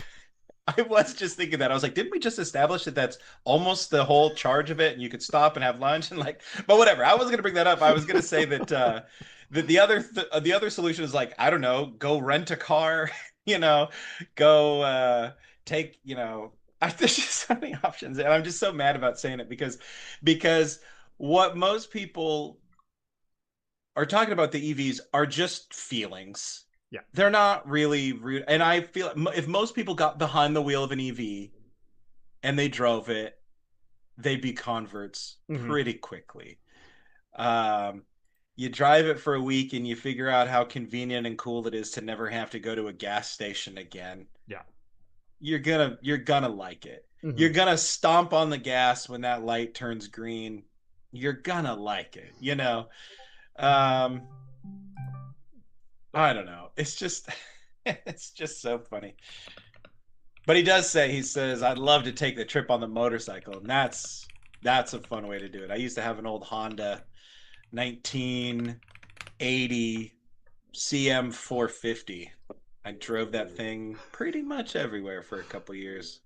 S2: I was just thinking that. I was like, didn't we just establish that that's almost the whole charge of it, and you could stop and have lunch and like, but whatever. I wasn't going to bring that up. I was going to say that the other solution is like, I don't know, go rent a car, go take, there's just so many options, and I'm just so mad about saying it because what most people are talking about the EVs are just feelings.
S1: Yeah,
S2: they're not really real. And I feel if most people got behind the wheel of an EV and they drove it, they'd be converts pretty quickly. You drive it for a week and you figure out how convenient and cool it is to never have to go to a gas station again.
S1: Yeah. You're
S2: gonna like it. You're gonna stomp on the gas when that light turns green. You're gonna like it, I don't know. It's just so funny. But he says, I'd love to take the trip on the motorcycle. And that's a fun way to do it. I used to have an old Honda 1980 CM 450. I drove that thing pretty much everywhere for a couple years.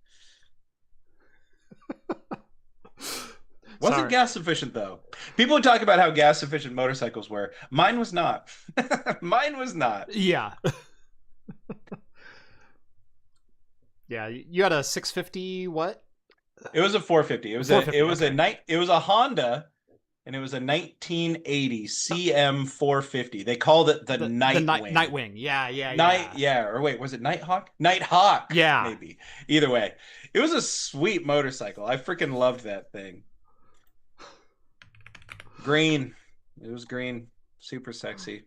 S2: Wasn't gas efficient though. People would talk about how gas efficient motorcycles were. Mine was not. Mine was not.
S1: Yeah. Yeah, you had a 650 what?
S2: It was a 450. It was a Honda, and it was a 1980 CM 450. They called it the Nightwing.
S1: Nightwing. Yeah.
S2: Or wait, was it Nighthawk? Nighthawk.
S1: Yeah.
S2: Maybe. Either way, it was a sweet motorcycle. I freaking loved that thing. Green. It was green. Super sexy.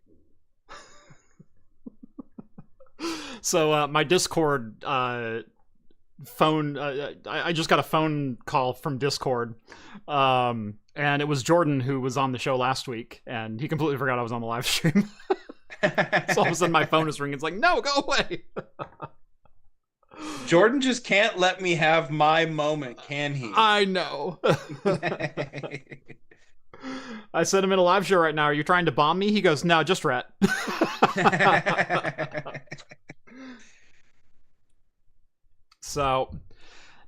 S1: So my Discord phone, I just got a phone call from Discord, and it was Jordan who was on the show last week, and he completely forgot I was on the live stream. So all of a sudden my phone is ringing. It's like, no, go away.
S2: Jordan just can't let me have my moment, can he?
S1: I know. I said, I'm in a live show right now. Are you trying to bomb me? He goes, no, just Rett. So,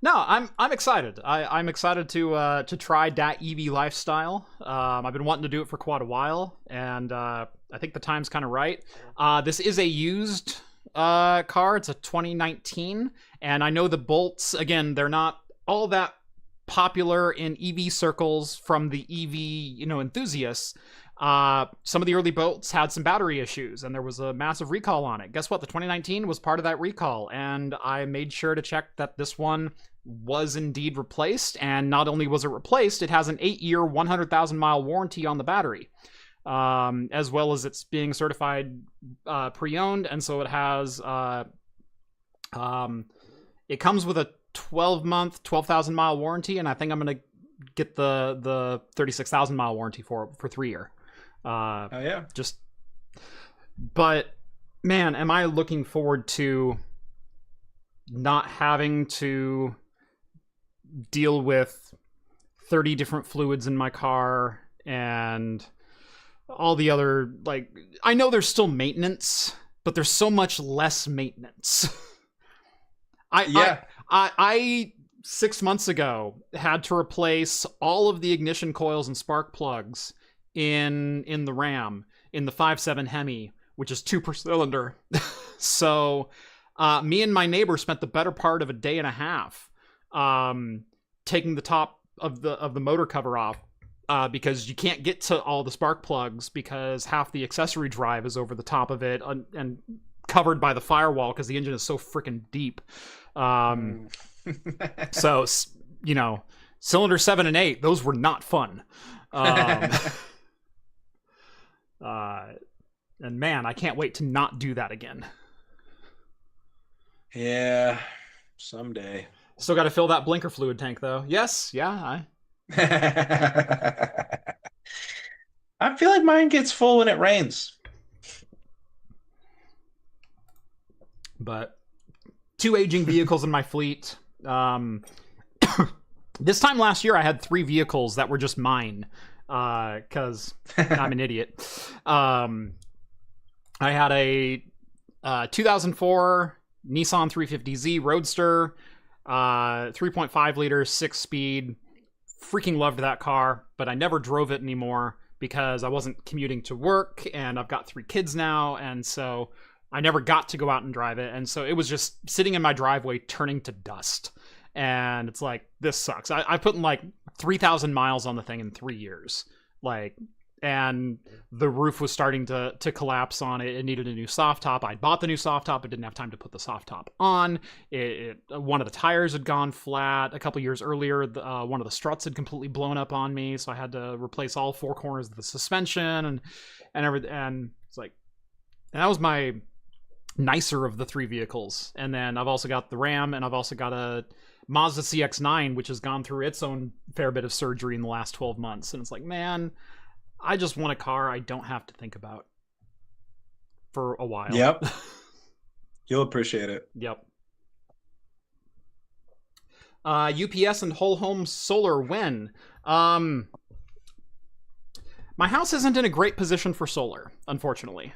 S1: no, I'm excited. I'm excited to try that EV lifestyle. I've been wanting to do it for quite a while, and I think the time's kind of right. This is a used car. It's a 2019, and I know the bolts, again, they're not all that popular in EV circles from the EV, enthusiasts. Some of the early bolts had some battery issues, and there was a massive recall on it. Guess what? The 2019 was part of that recall, and I made sure to check that this one was indeed replaced, and not only was it replaced, it has an 8-year, 100,000-mile warranty on the battery, as well as it's being certified pre-owned, and so it has... it comes with a 12-month, 12,000-mile warranty, and I think I'm going to get the 36,000-mile warranty for 3-year.
S2: Oh yeah.
S1: But man, am I looking forward to not having to deal with 30 different fluids in my car and all the other, like, I know there's still maintenance, but there's so much less maintenance. I 6 months ago had to replace all of the ignition coils and spark plugs in the Ram, in the 5.7 Hemi, which is 2 per cylinder. So me and my neighbor spent the better part of a day and a half taking the top of the motor cover off, because you can't get to all the spark plugs because half the accessory drive is over the top of it and covered by the firewall because the engine is so freaking deep. So, cylinder 7 and 8, those were not fun. And man, I can't wait to not do that again.
S2: Yeah, someday.
S1: Still got to fill that blinker fluid tank, though. Yes, yeah.
S2: I feel like mine gets full when it rains.
S1: But 2 aging vehicles in my fleet. This time last year, I had 3 vehicles that were just mine, because I'm an idiot. I had a 2004 Nissan 350Z Roadster, 3.5 liter, 6-speed. Freaking loved that car, but I never drove it anymore because I wasn't commuting to work, and I've got 3 kids now, and so I never got to go out and drive it, and so it was just sitting in my driveway turning to dust. And it's like, this sucks. I put in like 3,000 miles on the thing in 3 years. Like, and the roof was starting to collapse on it. It needed a new soft top. I bought the new soft top, but didn't have time to put the soft top on. One of the tires had gone flat. A couple years earlier, one of the struts had completely blown up on me, so I had to replace all 4 corners of the suspension and everything. And it's like, and that was my nicer of the 3 vehicles. And then I've also got the Ram, and I've also got a Mazda CX-9, which has gone through its own fair bit of surgery in the last 12 months. And it's like, man, I just want a car I don't have to think about for a while.
S2: Yep. You'll appreciate it.
S1: Yep. UPS and whole home solar when? My house isn't in a great position for solar, unfortunately.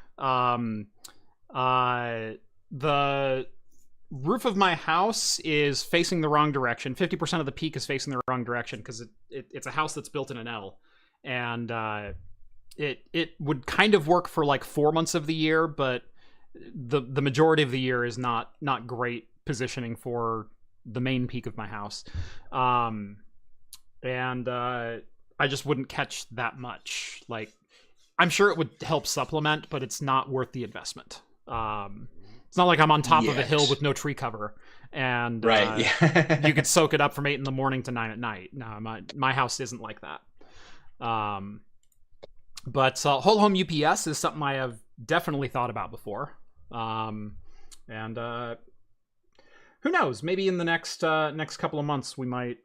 S1: The roof of my house is facing the wrong direction. 50% of the peak is facing the wrong direction because it's a house that's built in an L. And it would kind of work for like 4 months of the year, but the majority of the year is not great positioning for the main peak of my house. And I just wouldn't catch that much. Like, I'm sure it would help supplement, but it's not worth the investment. It's not like I'm on top of a hill with no tree cover, and you could soak it up from 8 in the morning to 9 at night. No, my house isn't like that. But whole home UPS is something I have definitely thought about before. And who knows? Maybe in the next couple of months we might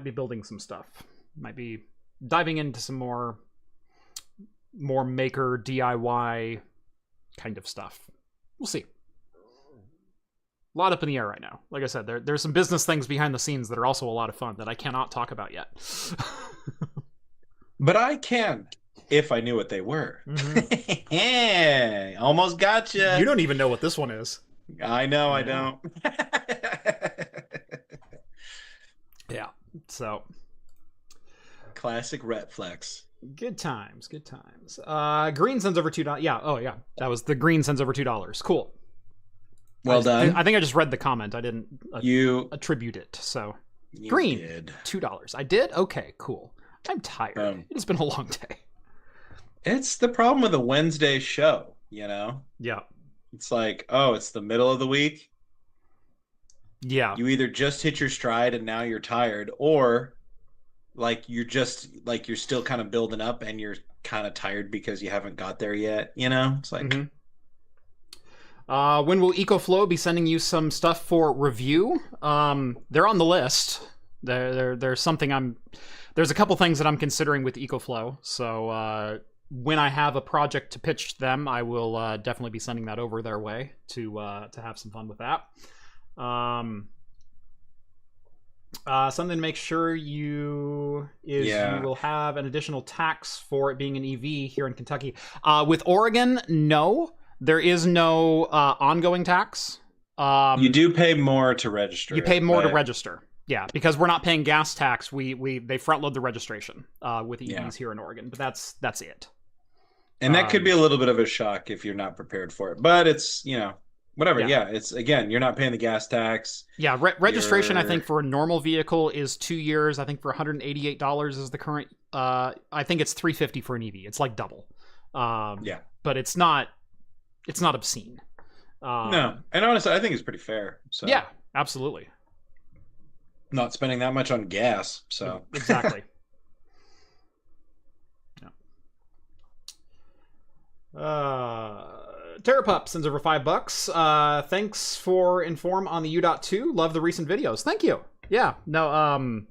S1: be building some stuff. Might be diving into some more maker DIY kind of stuff. We'll see. A lot up in the air right now. Like I said, there's some business things behind the scenes that are also a lot of fun that I cannot talk about yet.
S2: But I can, if I knew what they were. Mm-hmm. Almost gotcha.
S1: You don't even know what this one is.
S2: I know, I don't.
S1: Yeah, so.
S2: Classic Rett flex.
S1: Good times, good times. Green sends over $2. Yeah, oh yeah. That was the green sends over $2. Cool.
S2: Well done.
S1: I think I just read the comment. I didn't attribute it. So green,
S2: did.
S1: $2. I did? Okay, cool. I'm tired. It's been a long day.
S2: It's the problem with a Wednesday show, you know?
S1: Yeah.
S2: It's like, oh, it's the middle of the week.
S1: Yeah.
S2: You either just hit your stride and now you're tired, or like you're still kind of building up and you're kind of tired because you haven't got there yet, you know? It's like...
S1: Mm-hmm. When will EcoFlow be sending you some stuff for review? They're on the list. There's a couple things that I'm considering with EcoFlow. So when I have a project to pitch them, I will definitely be sending that over their way to have some fun with that. Something to make sure you will have an additional tax for it being an EV here in Kentucky. With Oregon, no. There is no ongoing tax.
S2: You do pay more to register.
S1: You pay more to register. Yeah, because we're not paying gas tax. They front load the registration with EVs here in Oregon, but that's it.
S2: And that could be a little bit of a shock if you're not prepared for it. But it's, whatever. Yeah, it's, again, you're not paying the gas tax.
S1: Yeah, registration, I think, for a normal vehicle is 2 years. I think for $188 is the current. I think it's $350 for an EV. It's like double. But it's not obscene.
S2: No, and honestly, I think it's pretty fair. So
S1: yeah, absolutely.
S2: Not spending that much on gas, so
S1: exactly. Terrapup sends over $5. Thanks for inform on the U.2. Love the recent videos. Thank you. Yeah, no,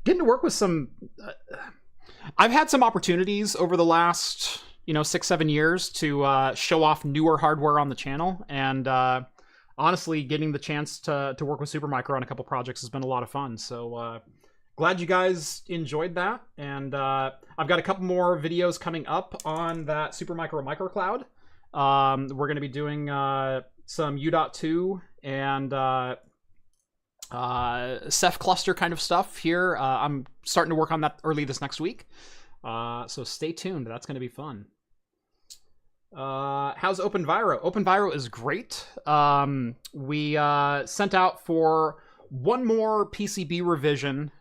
S1: getting to work with some. I've had some opportunities over the last 6-7 years to show off newer hardware on the channel, and honestly, getting the chance to work with Supermicro on a couple projects has been a lot of fun. So glad you guys enjoyed that. And I've got a couple more videos coming up on that Supermicro microcloud. We're going to be doing some U.2 and Ceph cluster kind of stuff here. I'm starting to work on that early this next week. So stay tuned. That's going to be fun. How's OpenVyro? OpenVyro is great. We sent out for one more PCB revision,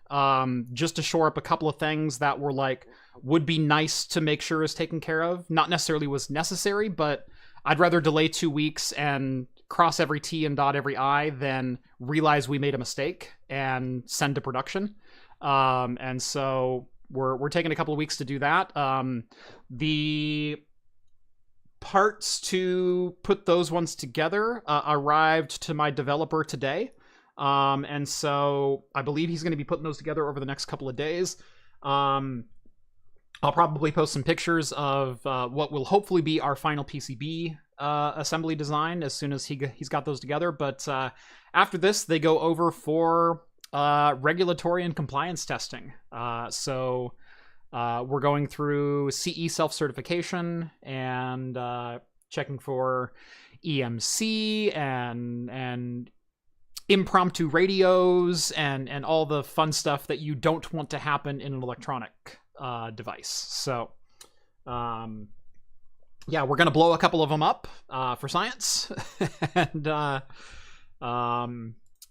S1: just to shore up a couple of things that were like, would be nice to make sure is taken care of. Not necessarily was necessary, but I'd rather delay 2 weeks and cross every T and dot every I than realize we made a mistake and send to production. And so we're taking a couple of weeks to do that. The parts to put those ones together arrived to my developer today. And so I believe he's going to be putting those together over the next couple of days. I'll probably post some pictures of what will hopefully be our final PCB assembly design as soon as he's got those together. But after this, they go over for regulatory and compliance testing. So we're going through CE self-certification and checking for EMC and impromptu radios and all the fun stuff that you don't want to happen in an electronic device. So yeah, we're gonna blow a couple of them up for science.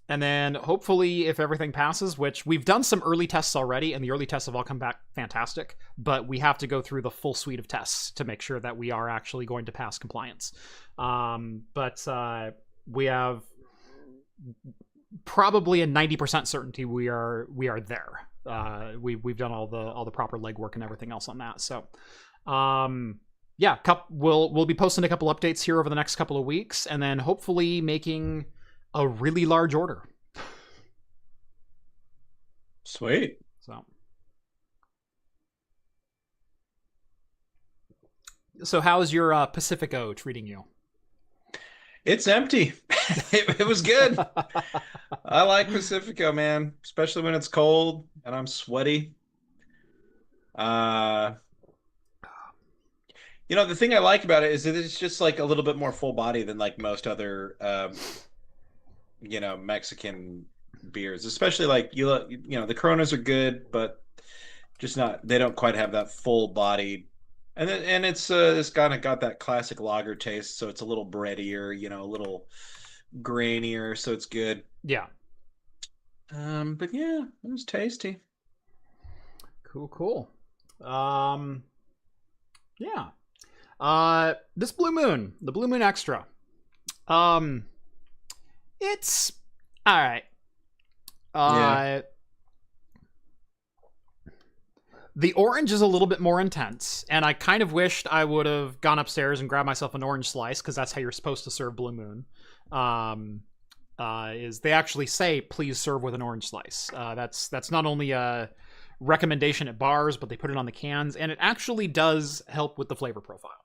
S1: And then hopefully, if everything passes, which we've done some early tests already, and the early tests have all come back fantastic, but we have to go through the full suite of tests to make sure that we are actually going to pass compliance. But we have probably a 90% certainty we are there. We've done all the proper legwork and everything else on that. So yeah, we'll be posting a couple updates here over the next couple of weeks, and then hopefully making a really large order.
S2: Sweet.
S1: So how's your Pacifico treating you?
S2: It's empty. It was good. I like Pacifico, man, especially when it's cold and I'm sweaty. The thing I like about it is that it's just like a little bit more full body than like most other Mexican beers, especially like the Coronas are good, but just not, they don't quite have that full bodied, and it's kind of got that classic lager taste, so it's a little breadier, a little grainier, so it's good.
S1: Yeah.
S2: But yeah, it was tasty.
S1: Cool. Yeah. This Blue Moon, the Blue Moon Extra. It's all right. Yeah. The orange is a little bit more intense, and I kind of wished I would have gone upstairs and grabbed myself an orange slice, because that's how you're supposed to serve Blue Moon. Is they actually say, please serve with an orange slice. That's not only a recommendation at bars, but they put it on the cans, and it actually does help with the flavor profile.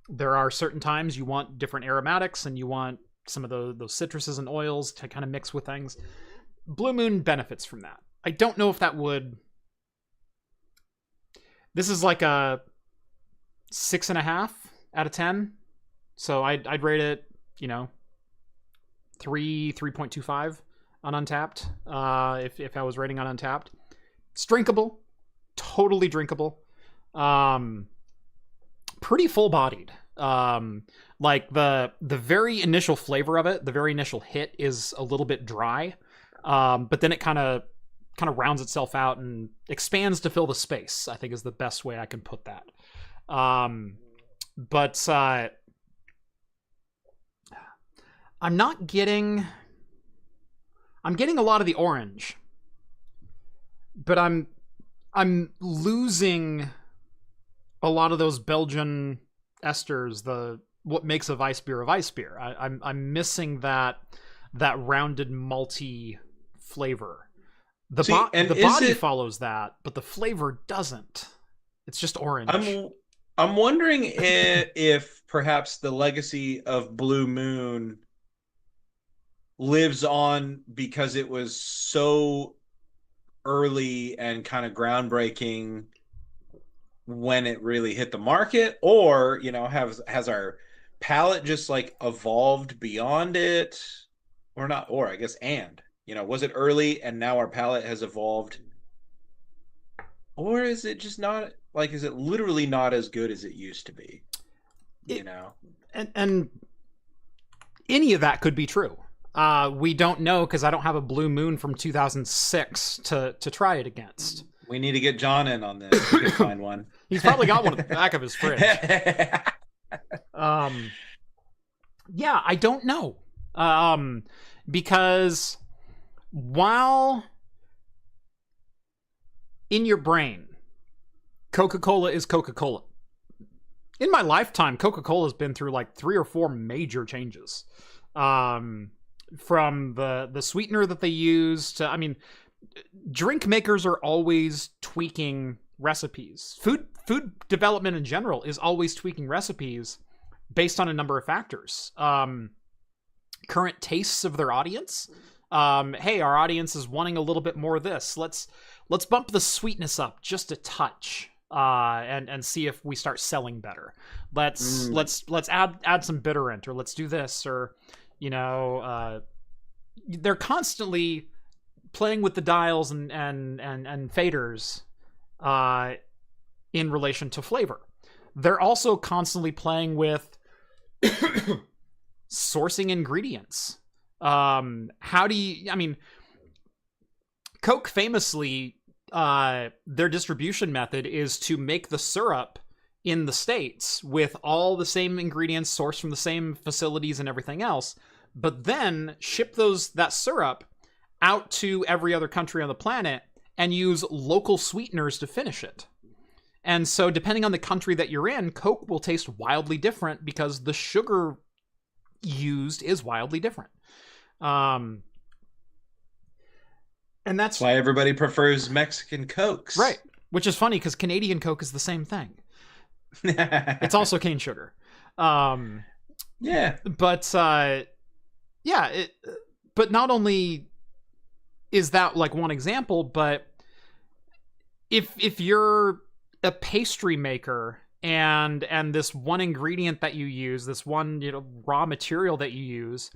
S1: There are certain times you want different aromatics, and you want some of those citruses and oils to kind of mix with things. Blue Moon benefits from that. I don't know if that would... This is like a 6.5 out of 10. So I'd rate it, 3.25 on Untapped. If I was rating on Untapped, it's drinkable, totally drinkable. Pretty full bodied. Like the very initial flavor of it, the very initial hit is a little bit dry, but then it kind of rounds itself out and expands to fill the space, I think is the best way I can put that. But I'm getting a lot of the orange, but I'm losing a lot of those Belgian esters, what makes a Weiss beer a Weiss beer. I'm missing that rounded malty flavor. The body follows that, but the flavor doesn't. It's just orange.
S2: I'm wondering if perhaps the legacy of Blue Moon lives on because it was so early and kind of groundbreaking when it really hit the market, or has our palate just like evolved beyond it, or not, or I guess, and was it early and now our palate has evolved, or is it just not, like, is it literally not as good as it used to be?
S1: And any of that could be true. We don't know because I don't have a Blue Moon from 2006 to try it against.
S2: We need to get John in on this. We can find one.
S1: He's probably got one at the back of his fridge. Yeah, I don't know. Because while in your brain, Coca-Cola is Coca-Cola. In my lifetime, Coca-Cola has been through like 3 or 4 major changes. From the sweetener that they use to, I mean, drink makers are always tweaking recipes. Food development in general is always tweaking recipes based on a number of factors. Current tastes of their audience. Hey, our audience is wanting a little bit more of this. Let's bump the sweetness up just a touch. And see if we start selling better. Let's add some bitterant, or let's do this, or they're constantly playing with the dials and faders in relation to flavor. They're also constantly playing with sourcing ingredients. How do you, I mean, Coke famously, their distribution method is to make the syrup in the States with all the same ingredients sourced from the same facilities and everything else, but then ship that syrup out to every other country on the planet and use local sweeteners to finish it. And so depending on the country that you're in, Coke will taste wildly different because the sugar used is wildly different. And that's
S2: why everybody prefers Mexican Cokes.
S1: Right. Which is funny because Canadian Coke is the same thing. It's also cane sugar.
S2: Yeah.
S1: But but not only is that like one example, but if you're a pastry maker and this one ingredient that you use, this one raw material that you use,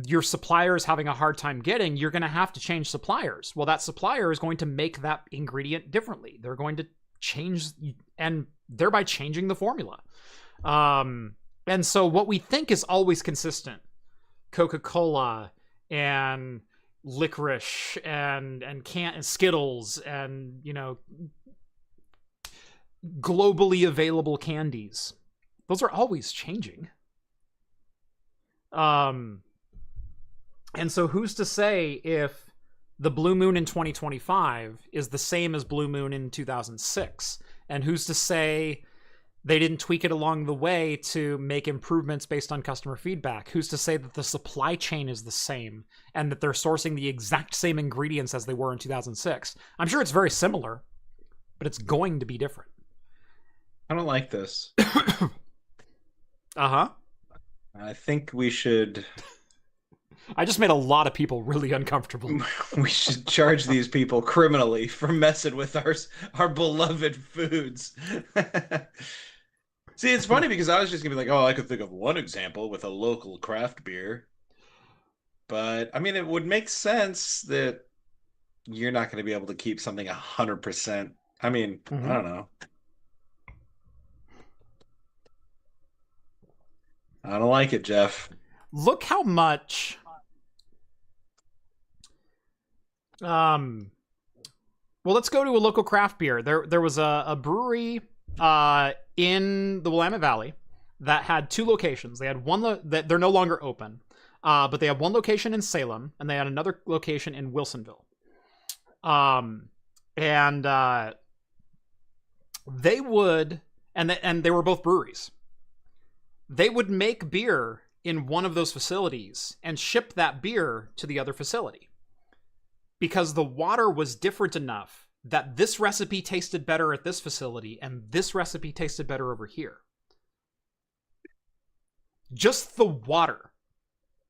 S1: your supplier is having a hard time getting, you're going to have to change suppliers. Well, that supplier is going to make that ingredient differently. They're going to change, and thereby changing the formula. And so what we think is always consistent, Coca-Cola and licorice and Skittles and globally available candies, those are always changing. And so who's to say if the Blue Moon in 2025 is the same as Blue Moon in 2006? And who's to say they didn't tweak it along the way to make improvements based on customer feedback? Who's to say that the supply chain is the same and that they're sourcing the exact same ingredients as they were in 2006? I'm sure it's very similar, but it's going to be different.
S2: I don't like this.
S1: Uh-huh.
S2: I think we should...
S1: I just made a lot of people really uncomfortable.
S2: We should charge these people criminally for messing with our beloved foods. See, it's funny because I was just going to be like, oh, I could think of one example with a local craft beer. But, I mean, it would make sense that you're not going to be able to keep something 100%. I mean, I don't know. I don't like it, Jeff.
S1: Look how much... well, let's go to a local craft beer. There was a brewery in the Willamette Valley that had 2 locations. They had one that they're no longer open, but they had one location in Salem and they had another location in Wilsonville. And they would, and they were both breweries. They would make beer in one of those facilities and ship that beer to the other facility. Because the water was different enough that this recipe tasted better at this facility and this recipe tasted better over here. Just the water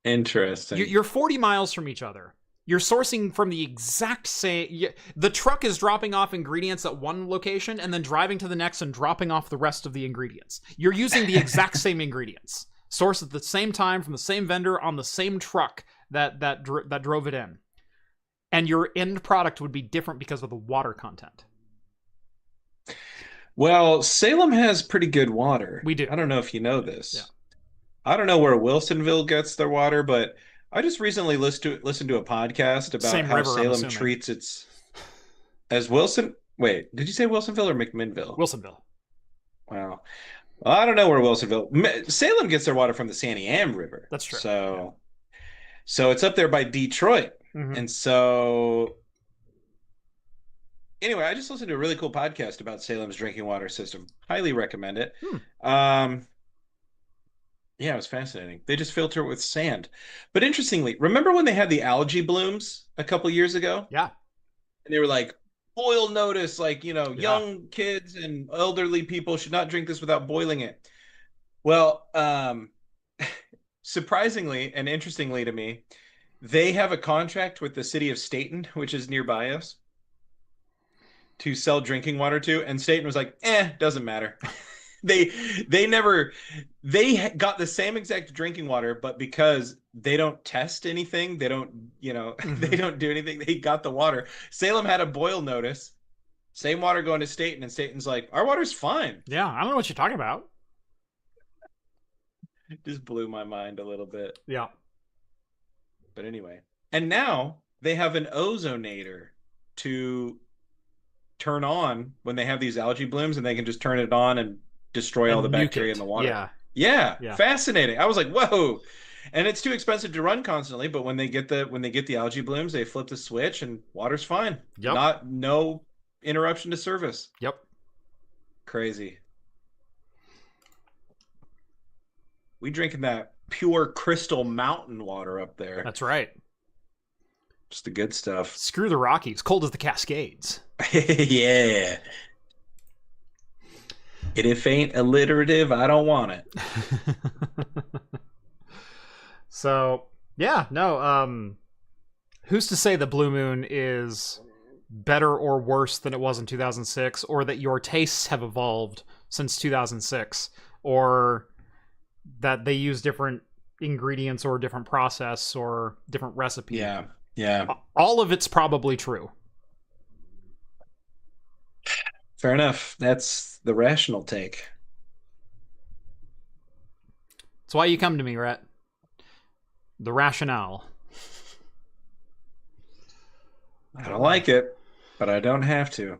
S2: Interesting.
S1: You're 40 miles from each other. You're sourcing from the exact same... The truck is dropping off ingredients at one location and then driving to the next and dropping off the rest of the ingredients. You're using the exact same ingredients. Sourced at the same time from the same vendor on the same truck that drove it in. And your end product would be different because of the water content.
S2: Well, Salem has pretty good water.
S1: We do.
S2: I don't know if you know this.
S1: Yeah.
S2: I don't know where Wilsonville gets their water, but I just recently listened to a podcast about
S1: Same
S2: how
S1: river,
S2: Salem treats its... As Wilson... Wait, did you say Wilsonville or McMinnville?
S1: Wilsonville.
S2: Wow. Well, I don't know where Wilsonville... Salem gets their water from the Sandy Am River.
S1: That's true.
S2: So it's up there by Detroit.
S1: Mm-hmm.
S2: And so... Anyway, I just listened to a really cool podcast about Salem's drinking water system. Highly recommend it. Yeah, it was fascinating. They just filter it with sand. But interestingly, remember when they had the algae blooms a couple years ago?
S1: Yeah.
S2: And they were like, boil notice, like, young kids and elderly people should not drink this without boiling it. Well, surprisingly and interestingly to me, they have a contract with the city of Staten, which is nearby us, to sell drinking water to. And Staten was like, doesn't matter. They got the same exact drinking water, but because they don't test anything, they don't, they don't do anything. They got the water. Salem had a boil notice, same water going to Staten, and Staten's like, our water's fine.
S1: Yeah, I don't know what you're talking about.
S2: It just blew my mind a little bit.
S1: Yeah.
S2: But anyway, and now they have an ozonator to turn on when they have these algae blooms, and they can just turn it on and destroy all the bacteria in the water. Yeah. Fascinating. I was like, whoa. And it's too expensive to run constantly, but when they get the algae blooms, they flip the switch and water's fine.
S1: Yep.
S2: No interruption to service.
S1: Yep.
S2: Crazy. We drinking that pure crystal mountain water up there.
S1: That's right.
S2: Just the good stuff.
S1: Screw the Rockies. Cold as the Cascades.
S2: Yeah. And if ain't alliterative, I don't want it.
S1: So, yeah, no, who's to say the Blue Moon is better or worse than it was in 2006, or that your tastes have evolved since 2006, or that they use different ingredients or different process or different recipe.
S2: Yeah.
S1: All of it's probably true.
S2: Fair enough. That's the rational take.
S1: That's why you come to me, Rett. The rationale.
S2: I don't like it, but I don't have to.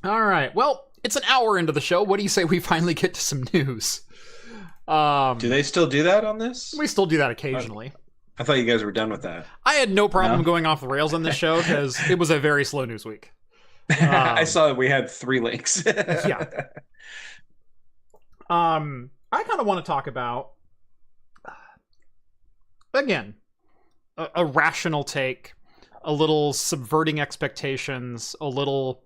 S1: All right. Well, it's an hour into the show. What do you say we finally get to some news?
S2: Do they still do that on this?
S1: We still do that occasionally.
S2: I thought you guys were done with that.
S1: I had no problem going off the rails on this show because it was a very slow news week.
S2: I saw that we had 3 links.
S1: Yeah. I kind of want to talk about, again, a rational take, a little subverting expectations, a little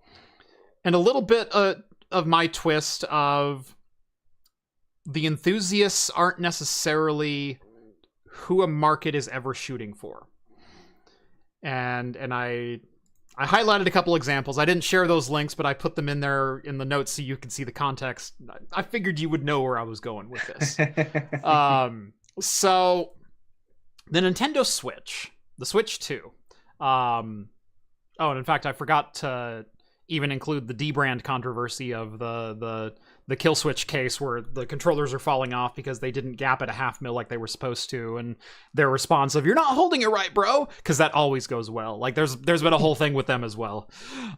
S1: bit of my twist of the enthusiasts aren't necessarily who a market is ever shooting for. And I highlighted a couple examples. I didn't share those links, but I put them in there in the notes so you could see the context. I figured you would know where I was going with this. So the Nintendo Switch, the Switch 2. And in fact, I forgot to even include the D-brand controversy of the kill switch case where the controllers are falling off because they didn't gap at a 0.5 mil like they were supposed to, and their response of, you're not holding it right, bro, because that always goes well. Like there's been a whole thing with them as well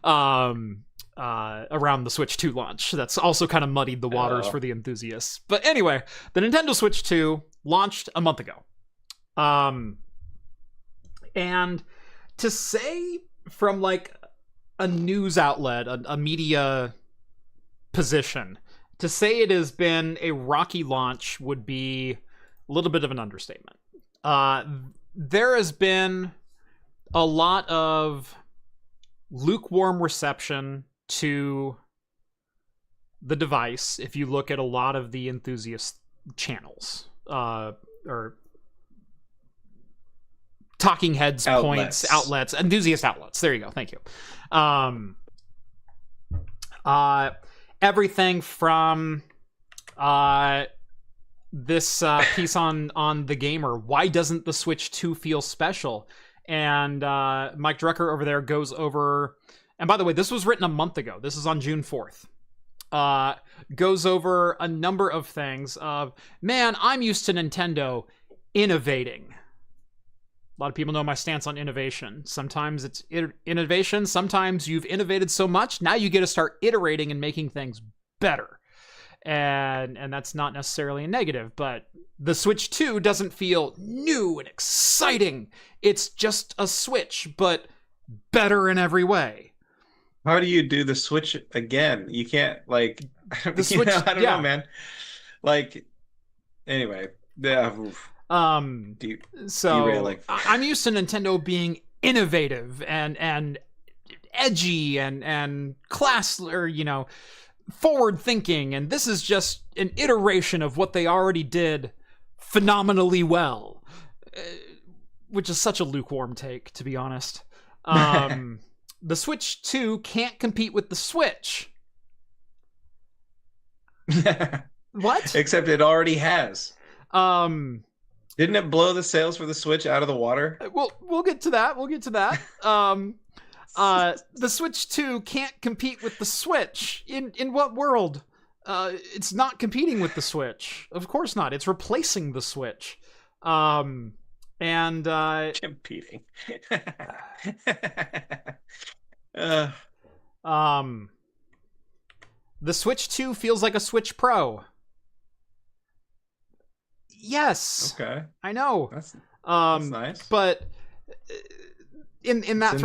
S1: around the Switch 2 launch that's also kind of muddied the waters for the enthusiasts. But anyway, the Nintendo Switch 2 launched a month ago, and to say from like a news outlet, a media position, to say it has been a rocky launch would be a little bit of an understatement. There has been a lot of lukewarm reception to the device if you look at a lot of the enthusiast channels, or talking heads, outlets, enthusiast outlets. There you go. Thank you. Everything from this piece on The Gamer. Why doesn't the Switch 2 feel special? And Mike Drucker over there goes over. And by the way, this was written a month ago. This is on June 4th. Goes over a number of things of, man, I'm used to Nintendo innovating. A lot of people know my stance on innovation. Sometimes it's innovation. Sometimes you've innovated so much, now you get to start iterating and making things better. And that's not necessarily a negative, but the Switch 2 doesn't feel new and exciting. It's just a Switch, but better in every way.
S2: How do you do the Switch again? You can't, like,
S1: the Switch,
S2: I don't know, man. Like, anyway, yeah.
S1: So I'm used to Nintendo being innovative and edgy and class, or, you know, forward thinking, and this is just an iteration of what they already did phenomenally well, which is such a lukewarm take, to be honest. The Switch 2 can't compete with the Switch. What?
S2: Except it already has. Didn't it blow the sales for the Switch out of the water?
S1: We'll get to that. The Switch 2 can't compete with the Switch. In what world? It's not competing with the Switch. Of course not. It's replacing the Switch.
S2: Competing.
S1: The Switch 2 feels like a Switch Pro. Yes.
S2: Okay.
S1: I know.
S2: That's nice.
S1: But in that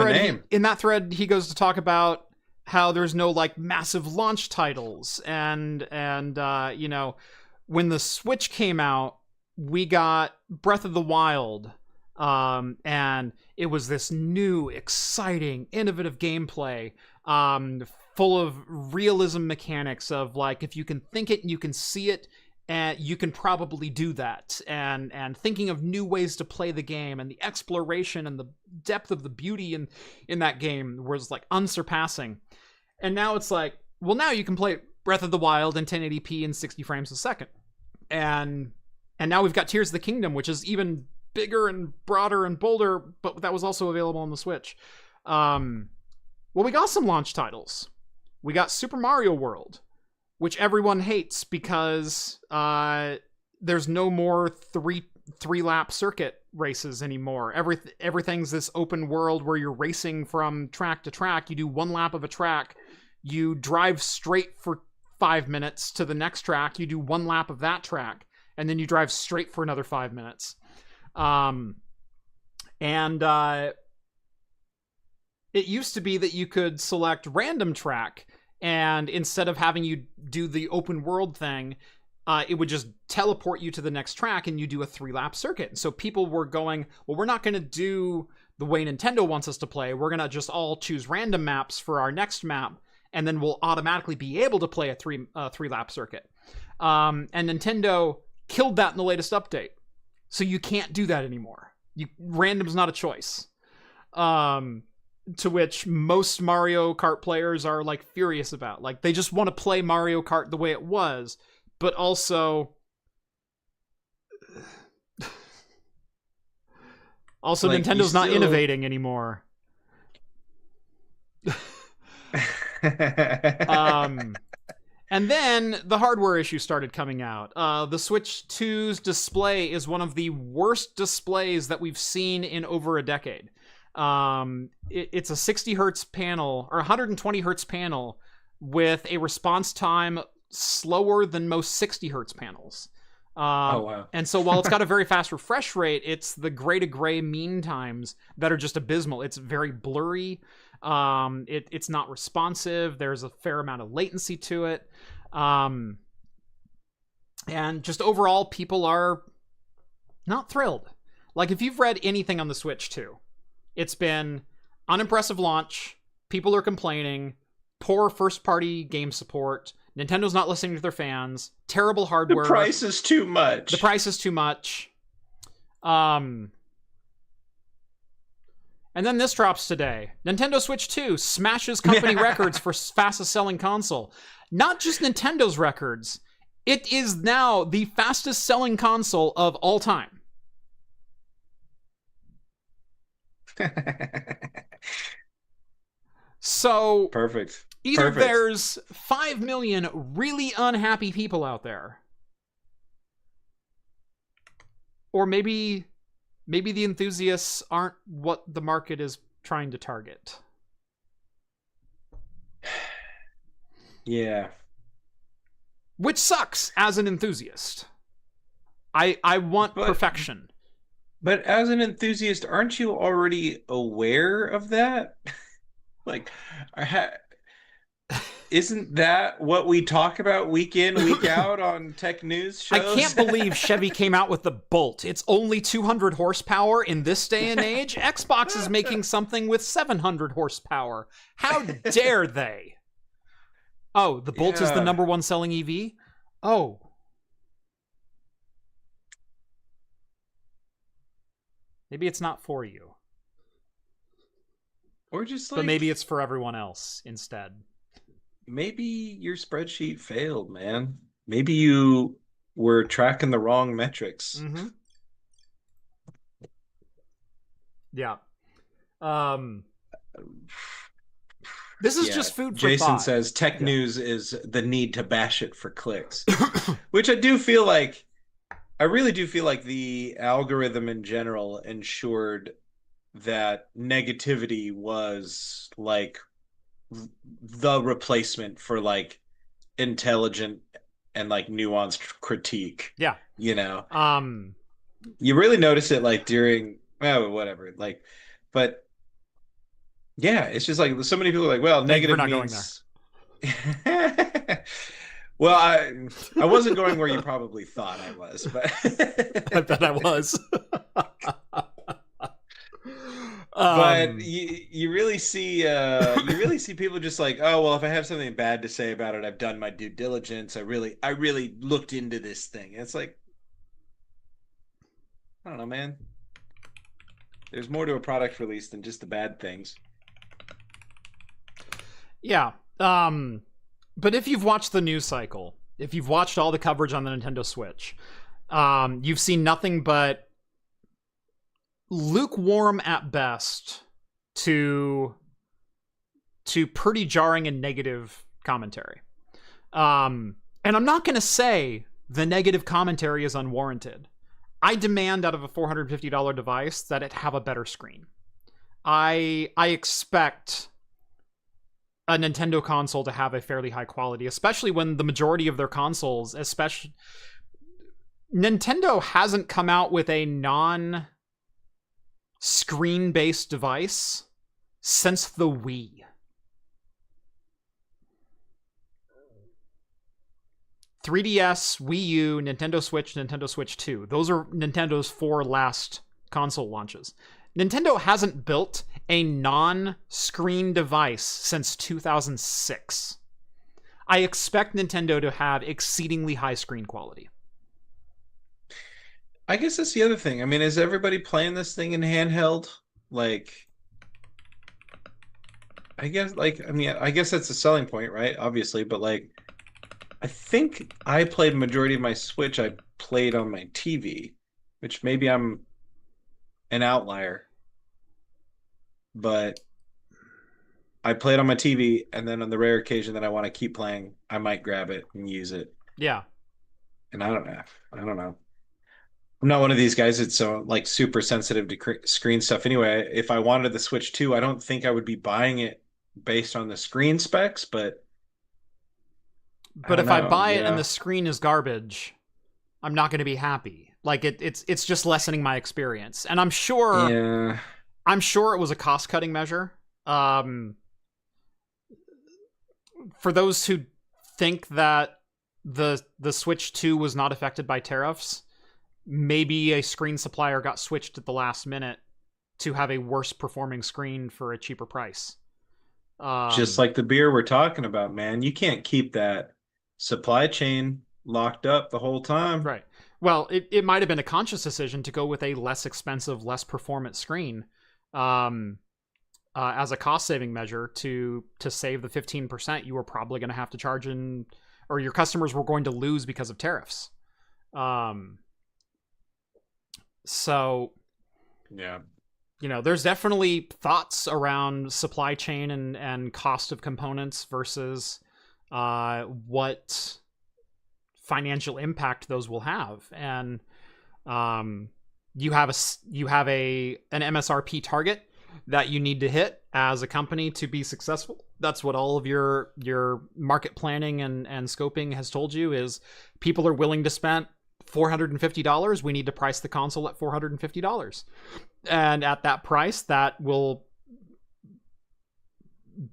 S1: thread, he goes to talk about how there's no like massive launch titles, and you know, when the Switch came out, we got Breath of the Wild, and it was this new, exciting, innovative gameplay, full of realism mechanics of like, if you can think it and you can see it, and you can probably do that, and thinking of new ways to play the game, and the exploration and the depth of the beauty in that game was like unsurpassing. And now it's like, well, now you can play Breath of the Wild in 1080p and 60 frames a second, and now we've got Tears of the Kingdom, which is even bigger and broader and bolder, but that was also available on the Switch. Well, we got some launch titles. We got Super Mario World, which everyone hates because there's no more three-lap circuit races anymore. Everything's this open world where you're racing from track to track. You do one lap of a track. You drive straight for 5 minutes to the next track. You do one lap of that track, and then you drive straight for another 5 minutes. It used to be that you could select random track, and instead of having you do the open world thing, it would just teleport you to the next track, and you do a 3-lap circuit. And so people were going, well, we're not going to do the way Nintendo wants us to play. We're going to just all choose random maps for our next map, and then we'll automatically be able to play a 3-lap circuit. And Nintendo killed that in the latest update. So you can't do that anymore. Random's not a choice. To which most Mario Kart players are like furious about. Like, they just want to play Mario Kart the way it was, but also like, Nintendo's not innovating anymore. And then the hardware issue started coming out. The Switch 2's display is one of the worst displays that we've seen in over a decade. It's a 60 hertz panel, or 120 hertz panel, with a response time slower than most 60 hertz panels.
S2: Oh, wow.
S1: And so while it's got a very fast refresh rate, it's the gray to gray mean times that are just abysmal. It's very blurry. It's not responsive. There's a fair amount of latency to it. And just overall, people are not thrilled. Like, if you've read anything on the Switch 2, it's been unimpressive launch, people are complaining, poor first-party game support, Nintendo's not listening to their fans. Terrible
S2: The
S1: hardware.
S2: price is too much.
S1: The price is too much. And then this drops today. Nintendo Switch 2 smashes company records for fastest selling console. Not just Nintendo's records. It is now the fastest selling console of all time. So
S2: Perfect.
S1: Either there's 5 million really unhappy people out there, or maybe the enthusiasts aren't what the market is trying to target.
S2: Yeah.
S1: Which sucks as an enthusiast. I want perfection.
S2: But as an enthusiast, aren't you already aware of that? Like, isn't that what we talk about week in, week out on tech news shows?
S1: I can't believe Chevy came out with the Bolt. It's only 200 horsepower in this day and age. Xbox is making something with 700 horsepower. How dare they? Oh, the Bolt is the number one selling EV? Oh. Maybe it's not for you.
S2: Or just
S1: but maybe it's for everyone else instead.
S2: Maybe your spreadsheet failed, man. Maybe you were tracking the wrong metrics.
S1: Mm-hmm. Yeah. This is just food for
S2: Jason
S1: thought.
S2: says tech news is the need to bash it for clicks. Which I do feel like, I really do feel like the algorithm in general ensured that negativity was like the replacement for like intelligent and like nuanced critique.
S1: Yeah.
S2: You know? You really notice it like during, well, whatever. Like, but yeah, it's just like so many people are like, well, negative means. Well, I wasn't going where you probably thought I was, but
S1: I bet I was.
S2: But you really see people just like, oh well, if I have something bad to say about it, I've done my due diligence. I really looked into this thing. And it's like, I don't know, man. There's more to a product release than just the bad things.
S1: Yeah. But if you've watched the news cycle, if you've watched all the coverage on the Nintendo Switch, you've seen nothing but lukewarm at best to pretty jarring and negative commentary. And I'm not going to say the negative commentary is unwarranted. I demand out of a $450 device that it have a better screen. I expect a Nintendo console to have a fairly high quality, especially when the majority of their consoles, especially Nintendo hasn't come out with a non-screen-based device since the Wii. .3DS, Wii U, Nintendo Switch 2. Those are Nintendo's 4 last console launches. Nintendo hasn't built a non-screen device since 2006. I expect Nintendo to have exceedingly high screen quality.
S2: I guess that's the other thing. I mean, is everybody playing this thing in handheld? Like, I guess that's a selling point, right? Obviously, but like, I think I played majority of my Switch I played on my TV, which maybe I'm an outlier. But I played on my TV, and then on the rare occasion that I want to keep playing, I might grab it and use it.
S1: Yeah.
S2: And I don't know. I'm not one of these guys that's so like super sensitive to screen stuff. Anyway, if I wanted the Switch 2, I don't think I would be buying it based on the screen specs, but
S1: if I buy it and the screen is garbage, I'm not going to be happy. Like it's just lessening my experience. And I'm sure it was a cost-cutting measure. For those who think that the Switch 2 was not affected by tariffs, maybe a screen supplier got switched at the last minute to have a worse performing screen for a cheaper price.
S2: Just like the beer we're talking about, man. You can't keep that supply chain locked up the whole time.
S1: Right. Well, it might have been a conscious decision to go with a less expensive, less performant screen, as a cost saving measure to save the 15% you were probably going to have to charge in, or your customers were going to lose because of tariffs. So
S2: Yeah.
S1: there's definitely thoughts around supply chain and cost of components versus what financial impact those will have. And you have an MSRP target that you need to hit as a company to be successful. That's what all of your market planning and scoping has told you, is people are willing to spend $450. We need to price the console at $450. And at that price, that will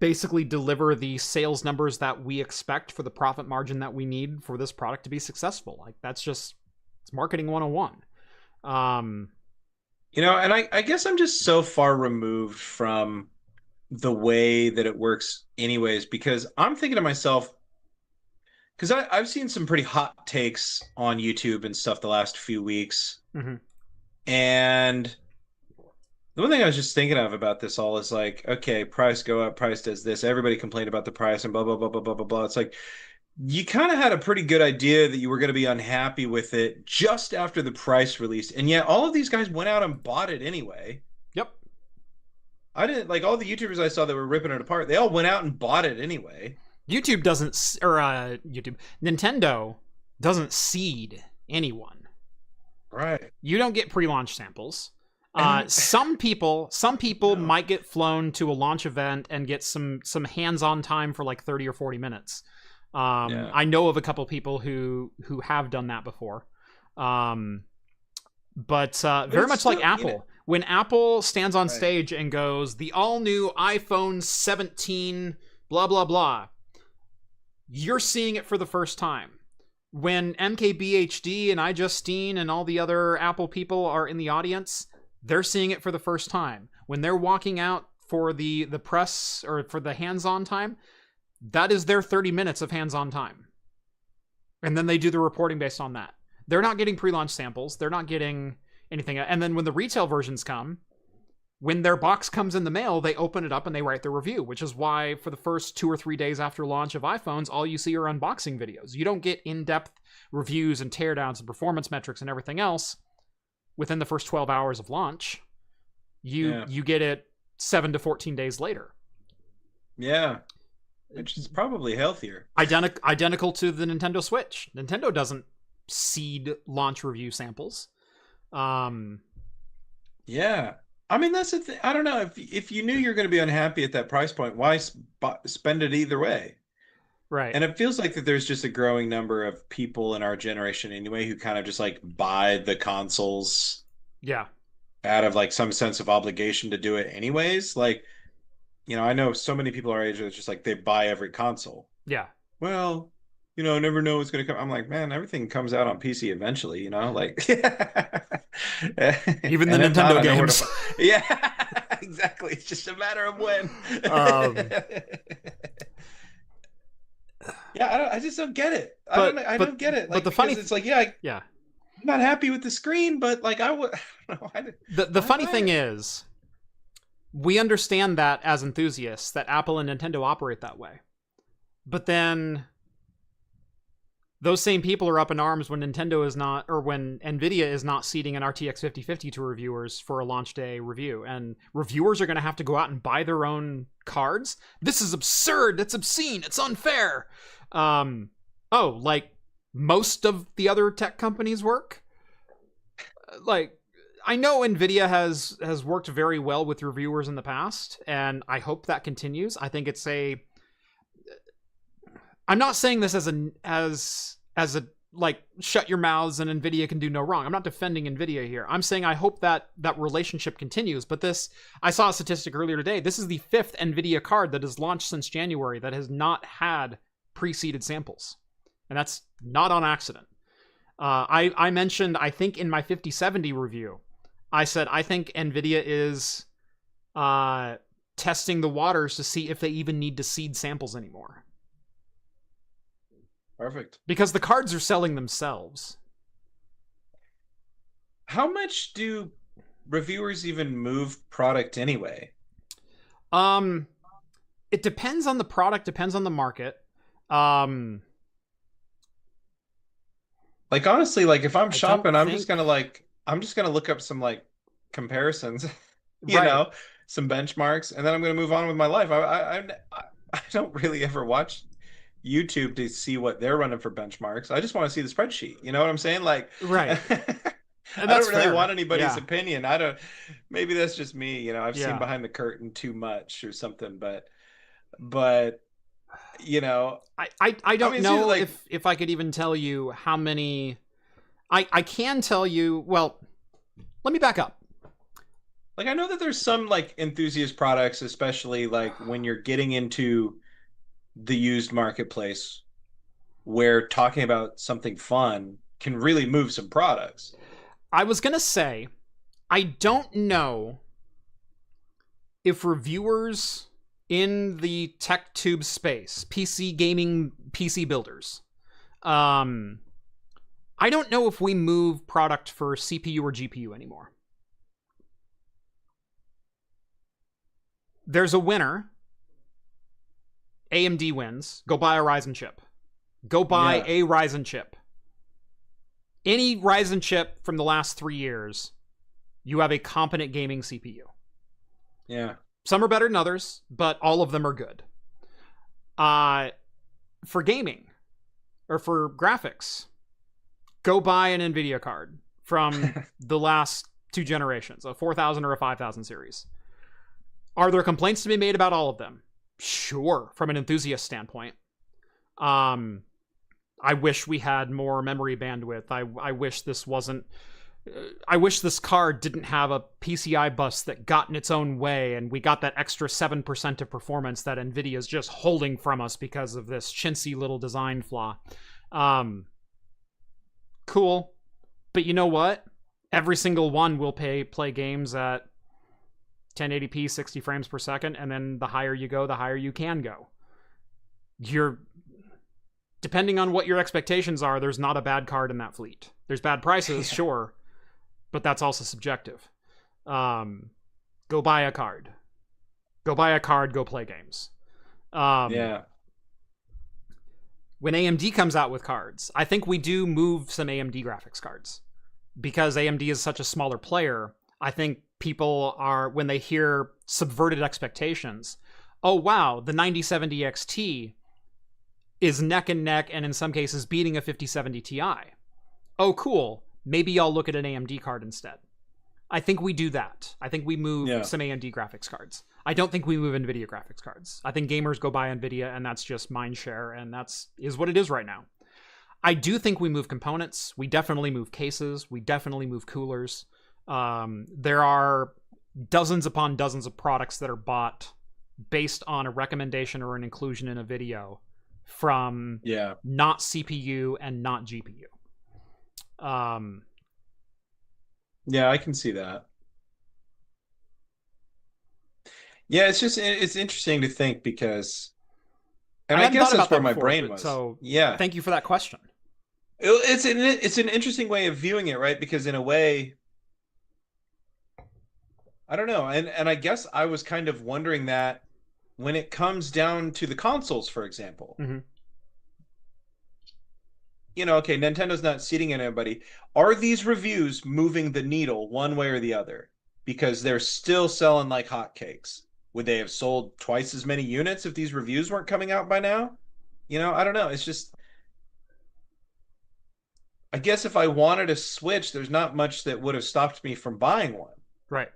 S1: basically deliver the sales numbers that we expect for the profit margin that we need for this product to be successful. Like, it's marketing 101.
S2: And I guess I'm just so far removed from the way that it works anyways, because I'm thinking to myself, because I've seen some pretty hot takes on YouTube and stuff the last few weeks.
S1: Mm-hmm.
S2: And the one thing I was just thinking of about this all is like, okay, price go up, price does this. Everybody complained about the price and blah, blah, blah, blah, blah, blah, blah. It's like, you kind of had a pretty good idea that you were going to be unhappy with it just after the price released. And yet all of these guys went out and bought it anyway.
S1: Yep.
S2: I didn't, like, all the YouTubers I saw that were ripping it apart, they all went out and bought it anyway.
S1: Nintendo doesn't seed anyone.
S2: Right.
S1: You don't get pre-launch samples. Some people might get flown to a launch event and get some hands-on time for like 30 or 40 minutes. I know of a couple people who have done that before. But very much still, like Apple. When Apple stands on stage and goes, the all-new iPhone 17, blah, blah, blah, you're seeing it for the first time. When MKBHD and iJustine and all the other Apple people are in the audience, they're seeing it for the first time. When they're walking out for the press or for the hands-on time, that is their 30 minutes of hands-on time. And then they do the reporting based on that. They're not getting pre-launch samples. They're not getting anything. And then when the retail versions come, when their box comes in the mail, they open it up and they write their review, which is why for the first 2 or 3 days after launch of iPhones, all you see are unboxing videos. You don't get in-depth reviews and teardowns and performance metrics and everything else within the first 12 hours of launch. You get it 7 to 14 days later.
S2: Yeah. Which is probably healthier.
S1: Identical to the Nintendo Switch. Nintendo doesn't seed launch review samples.
S2: Yeah. I mean, that's the thing. I don't know. If you knew you're going to be unhappy at that price point, why spend it either way?
S1: Right.
S2: And it feels like that there's just a growing number of people in our generation anyway who kind of just like buy the consoles.
S1: Yeah.
S2: Out of like some sense of obligation to do it anyways. Like, I know so many people our age that's just like they buy every console.
S1: Yeah.
S2: Well, I never know what's going to come. I'm like, man, everything comes out on PC eventually, like
S1: even the Nintendo games.
S2: Yeah, exactly. It's just a matter of when. Yeah, I just don't get it. I don't get it. Like, but the funny it's like, I'm not happy with the screen, but like I would.
S1: The funny thing is, we understand that as enthusiasts that Apple and Nintendo operate that way, but then those same people are up in arms when Nintendo is not, or when Nvidia is not seeding an RTX 5050 to reviewers for a launch day review, and reviewers are going to have to go out and buy their own cards. This is absurd. It's obscene. It's unfair. Like most of the other tech companies work. Like, I know Nvidia has worked very well with reviewers in the past, and I hope that continues. I think it's I'm not saying this as a like shut your mouths and Nvidia can do no wrong. I'm not defending Nvidia here. I'm saying I hope that relationship continues. But I saw a statistic earlier today. This is the 5th Nvidia card that has launched since January that has not had pre-seeded samples, and that's not on accident. I mentioned, I think in my 5070 review, I said I think Nvidia is testing the waters to see if they even need to seed samples anymore.
S2: Perfect.
S1: Because the cards are selling themselves.
S2: How much do reviewers even move product anyway?
S1: It depends on the product, depends on the market. Like
S2: honestly, like if I'm shopping, I'm just gonna look up some like comparisons,
S1: right.
S2: Some benchmarks, and then I'm gonna move on with my life. I don't really ever watch YouTube to see what they're running for benchmarks. I just want to see the spreadsheet. You know what I'm saying? Like,
S1: Right.
S2: I don't really
S1: fair.
S2: want anybody's
S1: Yeah.
S2: opinion. Maybe that's just me. I've
S1: Yeah.
S2: seen behind the curtain too much or something, but
S1: I don't know
S2: like,
S1: if I could even tell you how many. I can tell you. Well, let me back up.
S2: Like, I know that there's some like enthusiast products, especially like when you're getting into the used marketplace, where talking about something fun can really move some products.
S1: I was gonna say, I don't know if reviewers in the tech tube space, PC gaming, PC builders, I don't know if we move product for CPU or GPU anymore. There's a winner. AMD wins. Go buy a Ryzen chip. Go buy a Ryzen chip. Any Ryzen chip from the last 3 years, you have a competent gaming CPU.
S2: Yeah.
S1: Some are better than others, but all of them are good. For gaming, or for graphics, go buy an Nvidia card from the last 2 generations, a 4000 or a 5000 series. Are there complaints to be made about all of them? Sure, from an enthusiast standpoint. I wish we had more memory bandwidth. I wish this wasn't... I wish this card didn't have a PCI bus that got in its own way and we got that extra 7% of performance that Nvidia is just holding from us because of this chintzy little design flaw. Cool. But you know what? Every single one will play games at 1080p, 60 frames per second, and then the higher you go, the higher you can go. Depending on what your expectations are, there's not a bad card in that fleet. There's bad prices, sure, but that's also subjective. Go buy a card. Go buy a card, go play games.
S2: Yeah.
S1: When AMD comes out with cards, I think we do move some AMD graphics cards. Because AMD is such a smaller player, I think people are, when they hear subverted expectations, oh wow, the 9070 XT is neck and neck and in some cases beating a 5070 Ti. Oh cool, maybe I'll look at an AMD card instead. I think we do that. I think we move some AMD graphics cards. I don't think we move Nvidia graphics cards. I think gamers go buy Nvidia and that's just mind share and is what it is right now. I do think we move components. We definitely move cases. We definitely move coolers. There are dozens upon dozens of products that are bought based on a recommendation or an inclusion in a video from not CPU and not GPU.
S2: Yeah, I can see that. Yeah, it's interesting to think because, and I guess that's where my brain was.
S1: So yeah, thank you for that question.
S2: It's an interesting way of viewing it, right? Because in a way, I don't know, and I guess I was kind of wondering that when it comes down to the consoles, for example.
S1: Mm-hmm.
S2: Okay, Nintendo's not seating anybody. Are these reviews moving the needle one way or the other? Because they're still selling like hotcakes. Would they have sold twice as many units if these reviews weren't coming out by now? I don't know. It's just, I guess if I wanted a Switch, there's not much that would have stopped me from buying one.
S1: Right.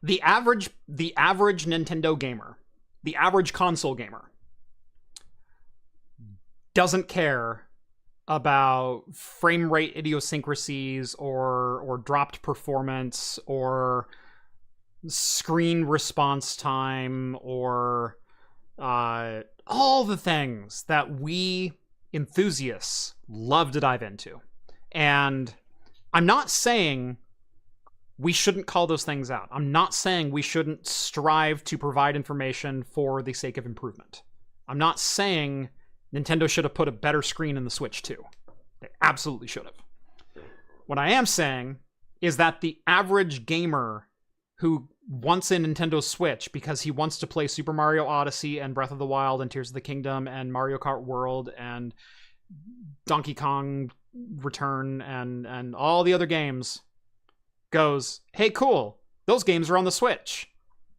S1: The average Nintendo gamer, the average console gamer, doesn't care about frame rate idiosyncrasies or dropped performance or screen response time or all the things that we enthusiasts love to dive into. And I'm not saying we shouldn't call those things out. I'm not saying we shouldn't strive to provide information for the sake of improvement. I'm not saying Nintendo should have put a better screen in the Switch too. They absolutely should have. What I am saying is that the average gamer who wants a Nintendo Switch because he wants to play Super Mario Odyssey and Breath of the Wild and Tears of the Kingdom and Mario Kart World and Donkey Kong Return and all the other games goes, hey, cool, those games are on the Switch.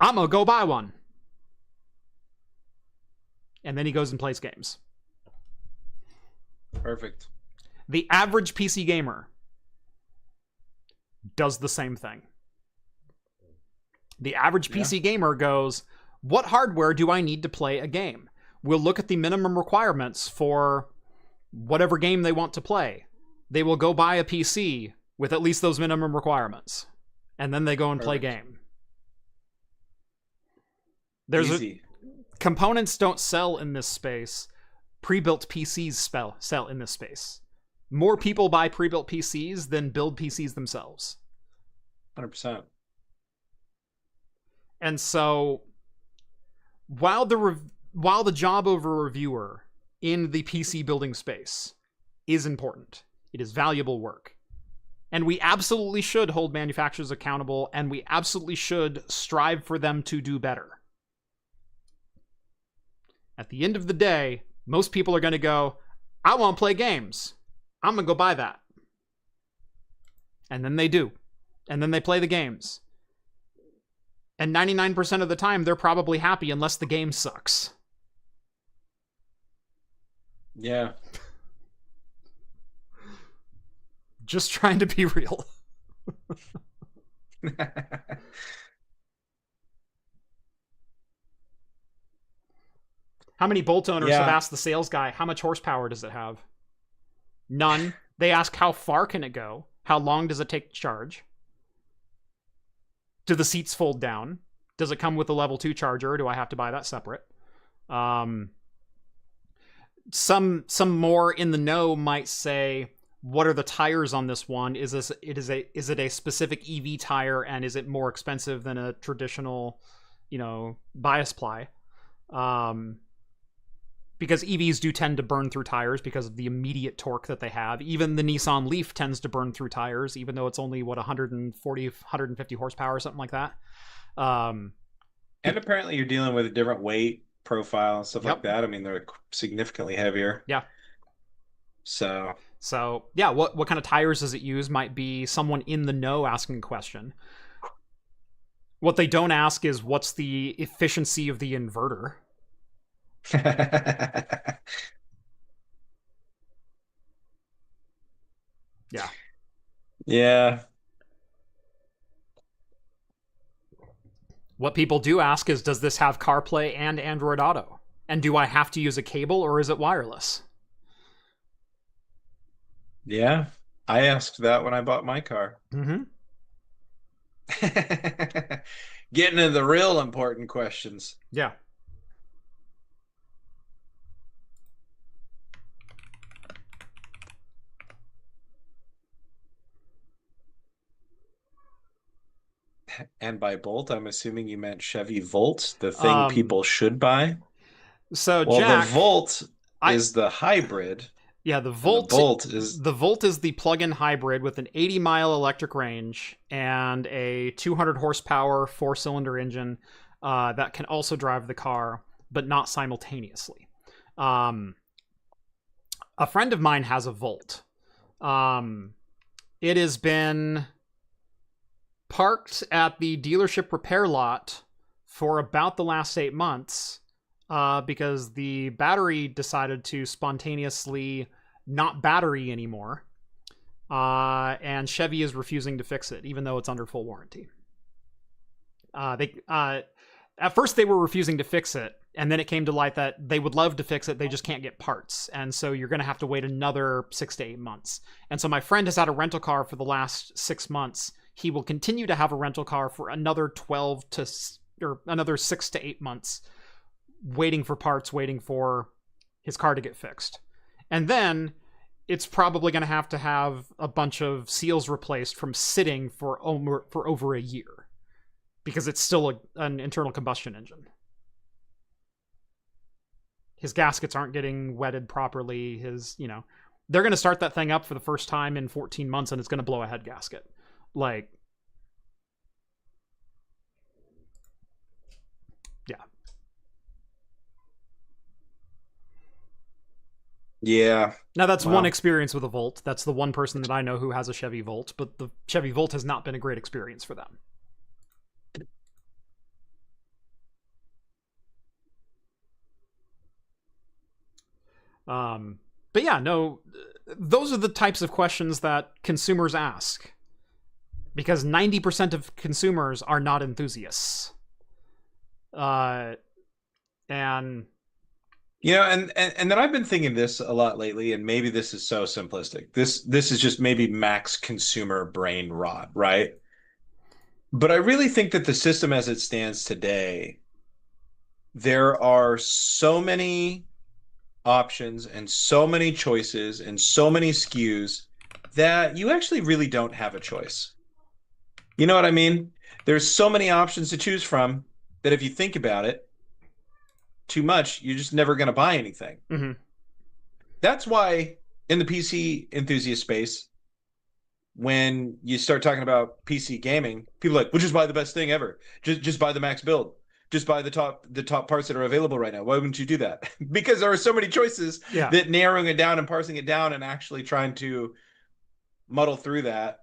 S1: I'm gonna go buy one. And then he goes and plays games.
S2: Perfect.
S1: The average PC gamer does the same thing. The average PC gamer goes, what hardware do I need to play a game? We'll look at the minimum requirements for whatever game they want to play. They will go buy a PC with at least those minimum requirements. And then they go and play game.
S2: Easy.
S1: Components don't sell in this space. Pre-built PCs sell in this space. More people buy pre-built PCs than build PCs themselves.
S2: 100%.
S1: And so, while the job of a reviewer in the PC building space is important, it is valuable work. And we absolutely should hold manufacturers accountable, and we absolutely should strive for them to do better. At the end of the day, most people are going to go, I want to play games. I'm going to go buy that. And then they do. And then they play the games. And 99% of the time, they're probably happy unless the game sucks.
S2: Yeah.
S1: Just trying to be real. How many Bolt owners have asked the sales guy, how much horsepower does it have? None. They ask, how far can it go? How long does it take to charge? Do the seats fold down? Does it come with a level 2 charger, or do I have to buy that separate? Some more in the know might say, what are the tires on this one? Is it a specific EV tire, and is it more expensive than a traditional, bias ply? Because EVs do tend to burn through tires because of the immediate torque that they have. Even the Nissan Leaf tends to burn through tires, even though it's only, 140, 150 horsepower or something like that.
S2: And apparently you're dealing with a different weight profile and stuff like that. I mean, they're significantly heavier.
S1: Yeah.
S2: So
S1: yeah, what kind of tires does it use might be someone in the know asking a question. What they don't ask is, what's the efficiency of the inverter? Yeah.
S2: Yeah.
S1: What people do ask is, does this have CarPlay and Android Auto? And do I have to use a cable, or is it wireless?
S2: Yeah. I asked that when I bought my car.
S1: Mm-hmm.
S2: Getting into the real important questions.
S1: Yeah.
S2: And by Bolt, I'm assuming you meant Chevy Volt, the thing people should buy.
S1: So,
S2: well,
S1: Jack,
S2: the Volt is the hybrid.
S1: Yeah, the Volt
S2: is
S1: the plug-in hybrid with an 80-mile electric range and a 200 horsepower 4-cylinder engine that can also drive the car, but not simultaneously. A friend of mine has a Volt. It has been parked at the dealership repair lot for about the last 8 months because the battery decided to spontaneously not battery anymore. And Chevy is refusing to fix it, even though it's under full warranty. At first they were refusing to fix it, and then it came to light that they would love to fix it, they just can't get parts. And so you're going to have to wait another 6 to 8 months. And so my friend has had a rental car for the last 6 months. He will continue to have a rental car for another 6 to 8 months, waiting for parts, waiting for his car to get fixed. And then it's probably going to have a bunch of seals replaced from sitting for over a year, because it's still an internal combustion engine. his gaskets aren't getting wetted properly. They're going to start that thing up for the first time in 14 months and it's going to blow a head gasket. Like, yeah.
S2: Yeah.
S1: Now that's one experience with a Volt. That's the one person that I know who has a Chevy Volt, but the Chevy Volt has not been a great experience for them. But yeah, no, those are the types of questions that consumers ask, because 90% of consumers are not enthusiasts. And
S2: and then I've been thinking this a lot lately, and maybe this is so simplistic. This is just maybe max consumer brain rot, right? But I really think that the system as it stands today, there are so many options and so many choices and so many SKUs that you actually really don't have a choice. You know what I mean? There's so many options to choose from that if you think about it too much, you're just never going to buy anything.
S1: Mm-hmm.
S2: That's why in the PC enthusiast space, when you start talking about PC gaming, people are like, well, just buy the best thing ever. Just buy the max build. Just buy the top parts that are available right now. Why wouldn't you do that? Because there are so many choices that narrowing it down and parsing it down and actually trying to muddle through that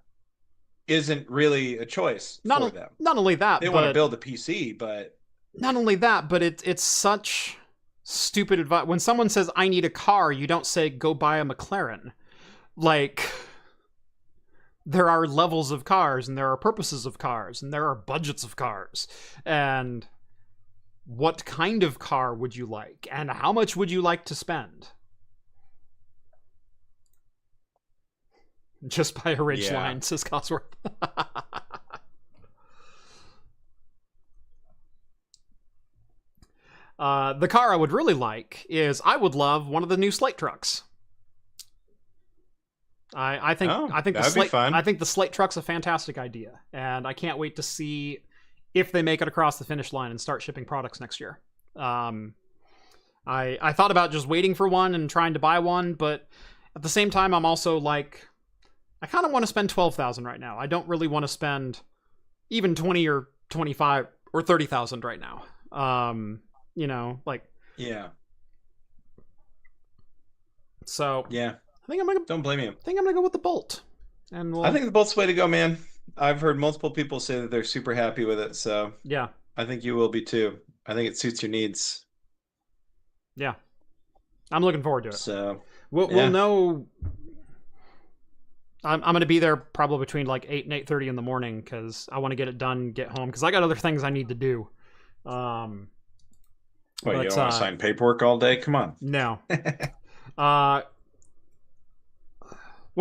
S2: isn't really a choice for them.
S1: Not only that,
S2: they want to build a PC, but
S1: not only that, but it's such stupid advice. When someone says, I need a car, you don't say, go buy a McLaren. Like, there are levels of cars, and there are purposes of cars, and there are budgets of cars. And what kind of car would you like? And how much would you like to spend? Just buy a Ridgeline, says Cosworth. The car I would really like is, I would love one of the new Slate trucks. I think the Slate truck's a fantastic idea, and I can't wait to see if they make it across the finish line and start shipping products next year. I thought about just waiting for one and trying to buy one, but at the same time, I'm also like, I kind of want to spend $12,000 right now. I don't really want to spend even 20 or 25 or 30,000 right now. So
S2: yeah,
S1: I think I'm gonna.
S2: Don't blame you.
S1: I think I'm gonna go with the Bolt. And
S2: I think the Bolt's the way to go, man. I've heard multiple people say that they're super happy with it, so
S1: yeah,
S2: I think you will be too. I think it suits your needs.
S1: Yeah, I'm looking forward to it.
S2: So
S1: we'll know. I'm going to be there probably between like 8 and 8:30 in the morning because I want to get it done, get home, because I got other things I need to do.
S2: You don't want to sign paperwork all day? Come on.
S1: No. One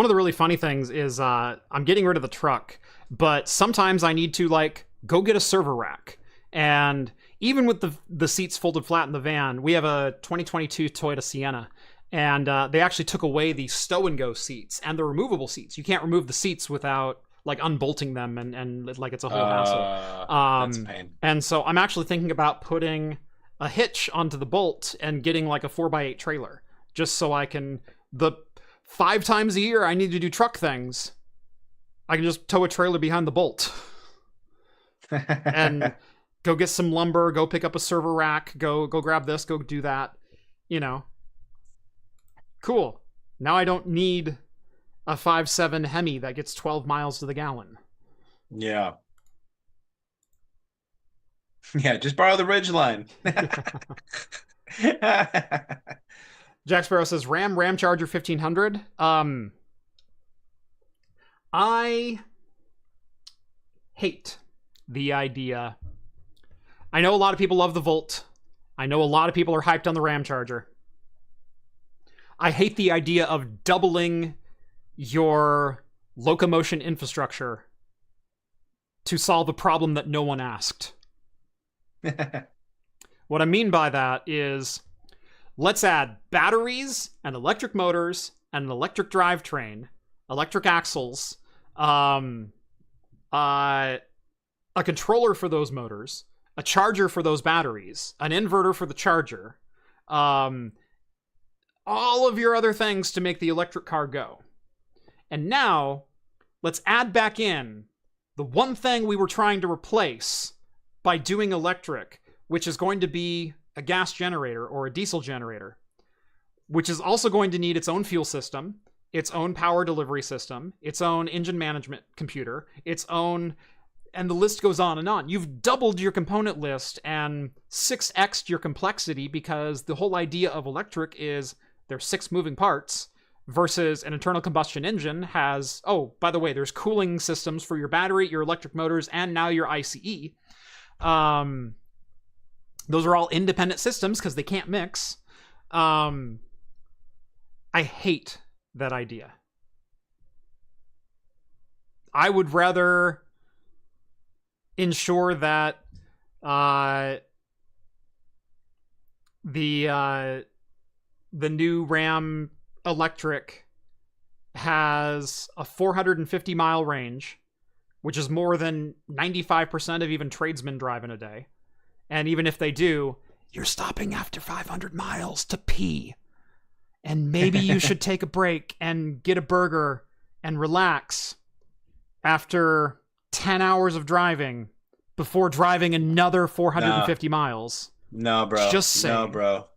S1: of the really funny things is I'm getting rid of the truck, but sometimes I need to like go get a server rack. And even with the seats folded flat in the van, we have a 2022 Toyota Sienna. And they actually took away the stow and go seats and the removable seats. You can't remove the seats without like unbolting them and like it's a whole hassle.
S2: That's a pain.
S1: And so I'm actually thinking about putting a hitch onto the Bolt and getting like a 4x8 trailer, just so I can, the 5 times a year I need to do truck things, I can just tow a trailer behind the Bolt and go get some lumber, go pick up a server rack, go grab this, go do that, you know. Cool. Now I don't need a 5.7 Hemi that gets 12 miles to the gallon.
S2: Yeah. Yeah, just borrow the Ridgeline.
S1: Jack Sparrow says Ram Charger 1500. I hate the idea. I know a lot of people love the Volt. I know a lot of people are hyped on the Ram Charger. I hate the idea of doubling your locomotion infrastructure to solve a problem that no one asked. What I mean by that is, let's add batteries and electric motors and an electric drivetrain, electric axles, a controller for those motors, a charger for those batteries, an inverter for the charger, all of your other things to make the electric car go. And now, let's add back in the one thing we were trying to replace by doing electric, which is going to be a gas generator or a diesel generator, which is also going to need its own fuel system, its own power delivery system, its own engine management computer, its own... And the list goes on and on. You've doubled your component list and 6x'd your complexity, because the whole idea of electric is there's 6 moving parts versus an internal combustion engine has, oh, by the way, there's cooling systems for your battery, your electric motors, and now your ICE. Those are all independent systems because they can't mix. I hate that idea. I would rather ensure that the new Ram electric has a 450 mile range, which is more than 95% of even tradesmen drive in a day. And even if they do, you're stopping after 500 miles to pee. And maybe you should take a break and get a burger and relax after 10 hours of driving before driving another 450 miles.
S2: No, bro.
S1: Just saying.
S2: No, bro.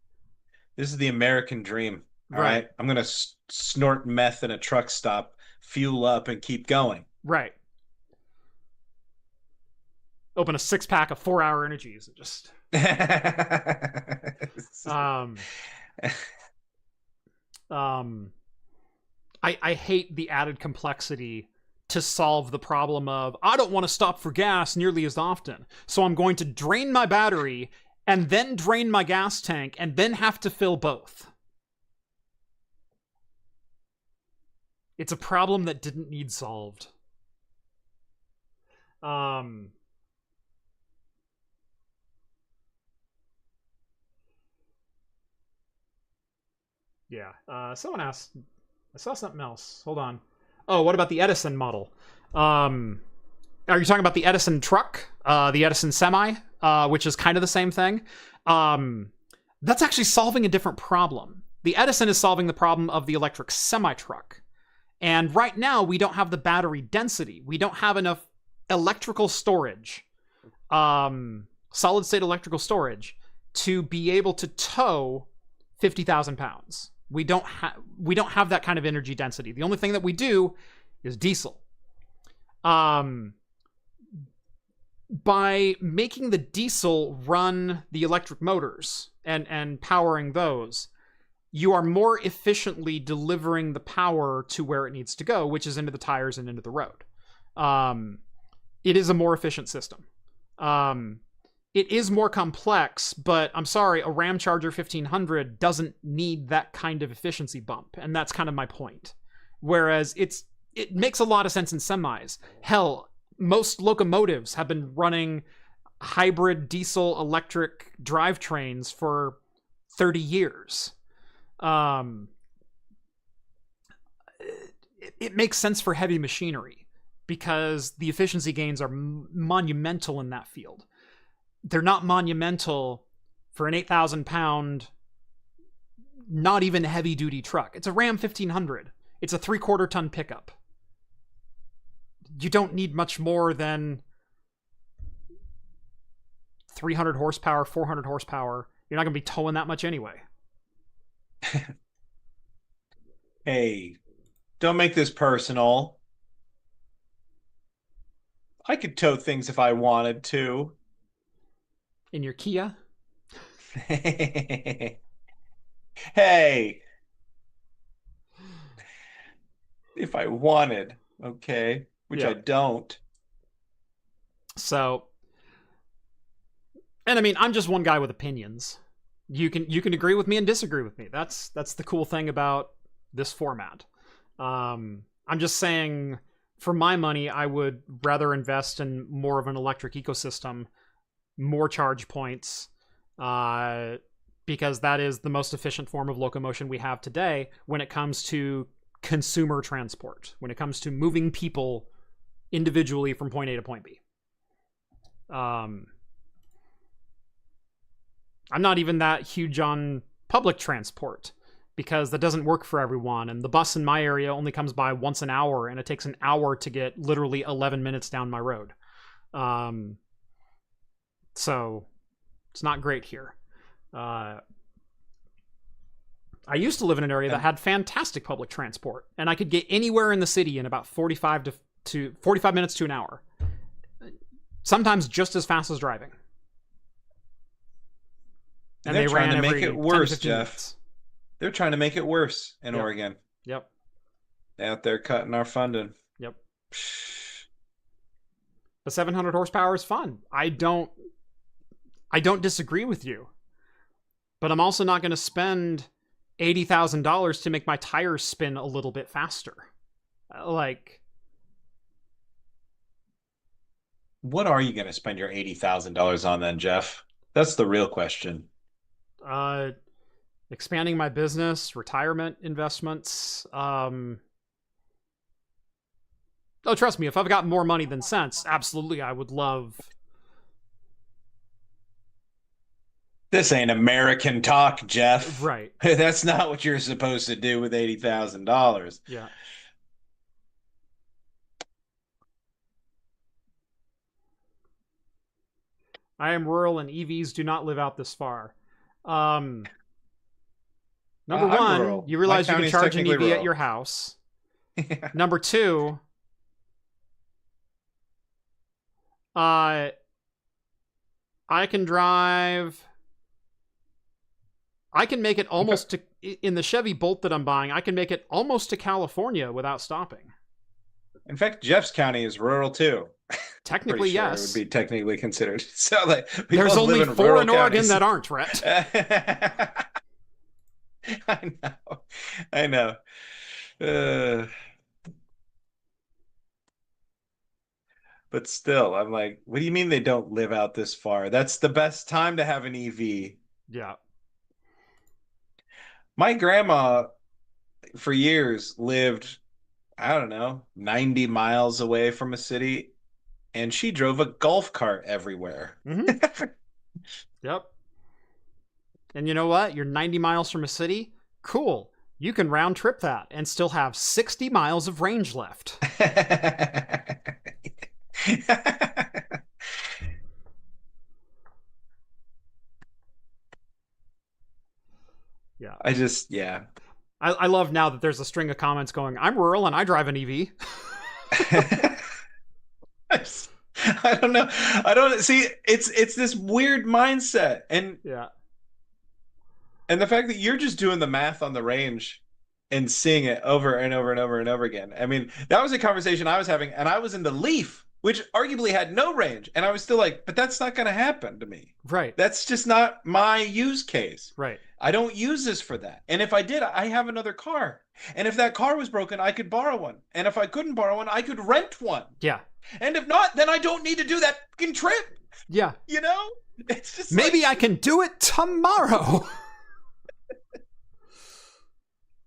S2: This is the American dream. All right. I'm going to snort meth in a truck stop, fuel up, and keep going.
S1: Right. Open a 6-pack of 4-hour energies and just... I hate the added complexity to solve the problem of, I don't want to stop for gas nearly as often, so I'm going to drain my battery and then drain my gas tank and then have to fill both. It's a problem that didn't need solved. Yeah. Someone asked, I saw something else. Hold on. Oh, what about the Edison model? Are you talking about the Edison truck? The Edison Semi, which is kind of the same thing? That's actually solving a different problem. The Edison is solving the problem of the electric semi-truck. And right now, we don't have the battery density. We don't have enough electrical storage, solid-state electrical storage, to be able to tow 50,000 pounds. We don't have that kind of energy density. The only thing that we do is diesel. By making the diesel run the electric motors and powering those, you are more efficiently delivering the power to where it needs to go, which is into the tires and into the road. It is a more efficient system. It is more complex, but I'm sorry, a Ram Charger 1500 doesn't need that kind of efficiency bump, and that's kind of my point. Whereas it makes a lot of sense in semis. Hell, most locomotives have been running hybrid diesel-electric drivetrains for 30 years. It makes sense for heavy machinery because the efficiency gains are monumental in that field. They're not monumental for an 8,000-pound, not even heavy-duty truck. It's a Ram 1500. It's a 3/4-ton pickup. You don't need much more than 300 horsepower, 400 horsepower. You're not going to be towing that much anyway.
S2: Hey, don't make this personal. I could tow things if I wanted to.
S1: In your Kia?
S2: Hey. If I wanted, okay? Which I don't.
S1: So, and I mean, I'm just one guy with opinions. You can agree with me and disagree with me. That's the cool thing about this format. I'm just saying, for my money, I would rather invest in more of an electric ecosystem, more charge points, because that is the most efficient form of locomotion we have today when it comes to consumer transport, when it comes to moving people individually from point A to point B. I'm not even that huge on public transport, because that doesn't work for everyone. And the bus in my area only comes by once an hour, and it takes an hour to get literally 11 minutes down my road. So it's not great here. I used to live in an area that had fantastic public transport, and I could get anywhere in the city in about 45 minutes to an hour. Sometimes just as fast as driving.
S2: And they ran to make it worse, Jeff.
S1: Minutes.
S2: They're trying to make it worse in Oregon.
S1: Yep.
S2: Out there cutting our funding.
S1: Yep. But 700 horsepower is fun. I don't disagree with you. But I'm also not going to spend $80,000 to make my tires spin a little bit faster. Like,
S2: what are you going to spend your $80,000 on then, Jeff? That's the real question.
S1: Expanding my business, retirement investments. Oh, trust me, if I've got more money than sense, absolutely, I would love.
S2: This ain't American talk, Jeff.
S1: Right.
S2: That's not what you're supposed to do with $80,000.
S1: Yeah. I am rural and EVs do not live out this far. Number one,
S2: rural.
S1: You realize you can charge an EV rural at your house.
S2: Yeah.
S1: Number two, I can drive. I can make it almost to, in the Chevy Bolt that I'm buying, I can make it almost to California without stopping.
S2: In fact, Jeff's county is rural too.
S1: Technically,
S2: sure
S1: yes.
S2: It would be technically considered. So, like,
S1: there's only 4 in Oregon that aren't, Rett.
S2: I know. But still, I'm like, what do you mean they don't live out this far? That's the best time to have an EV.
S1: Yeah.
S2: My grandma, for years, lived, I don't know, 90 miles away from a city, and she drove a golf cart everywhere.
S1: Mm-hmm. Yep. And you know what? You're 90 miles from a city? Cool. You can round trip that and still have 60 miles of range left. Yeah. I love now that there's a string of comments going, I'm rural and I drive an EV.
S2: I don't know. I don't see. It's this weird mindset, and
S1: yeah,
S2: and the fact that you're just doing the math on the range and seeing it over and over and over and over again. I mean, that was a conversation I was having, and I was in the Leaf, which arguably had no range, and I was still like, but that's not going to happen to me.
S1: Right.
S2: That's just not my use case.
S1: Right.
S2: I don't use this for that. And if I did, I have another car. And if that car was broken, I could borrow one. And if I couldn't borrow one, I could rent one.
S1: Yeah.
S2: And if not, then I don't need to do that fucking trip.
S1: Yeah.
S2: You know? It's just
S1: maybe I can do it tomorrow.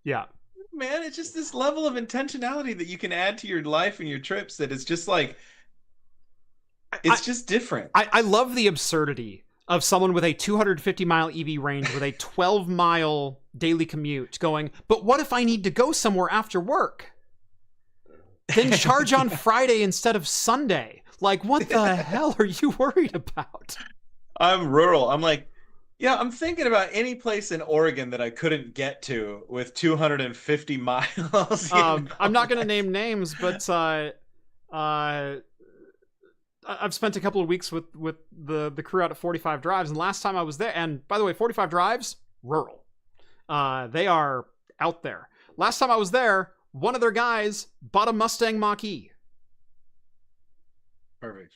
S1: Yeah.
S2: Man, it's just this level of intentionality that you can add to your life and your trips that it's just like, it's just different.
S1: I love the absurdity of someone with a 250-mile EV range with a 12-mile daily commute going, but what if I need to go somewhere after work? Then charge on Friday instead of Sunday. Like, what the hell are you worried about?
S2: I'm rural. I'm like, yeah, I'm thinking about any place in Oregon that I couldn't get to with 250 miles.
S1: I'm not going to name names, but I've spent a couple of weeks with the crew out at 45 Drives, and last time I was there, and by the way, 45 Drives, rural. They are out there. Last time I was there, one of their guys bought a Mustang Mache.
S2: Perfect.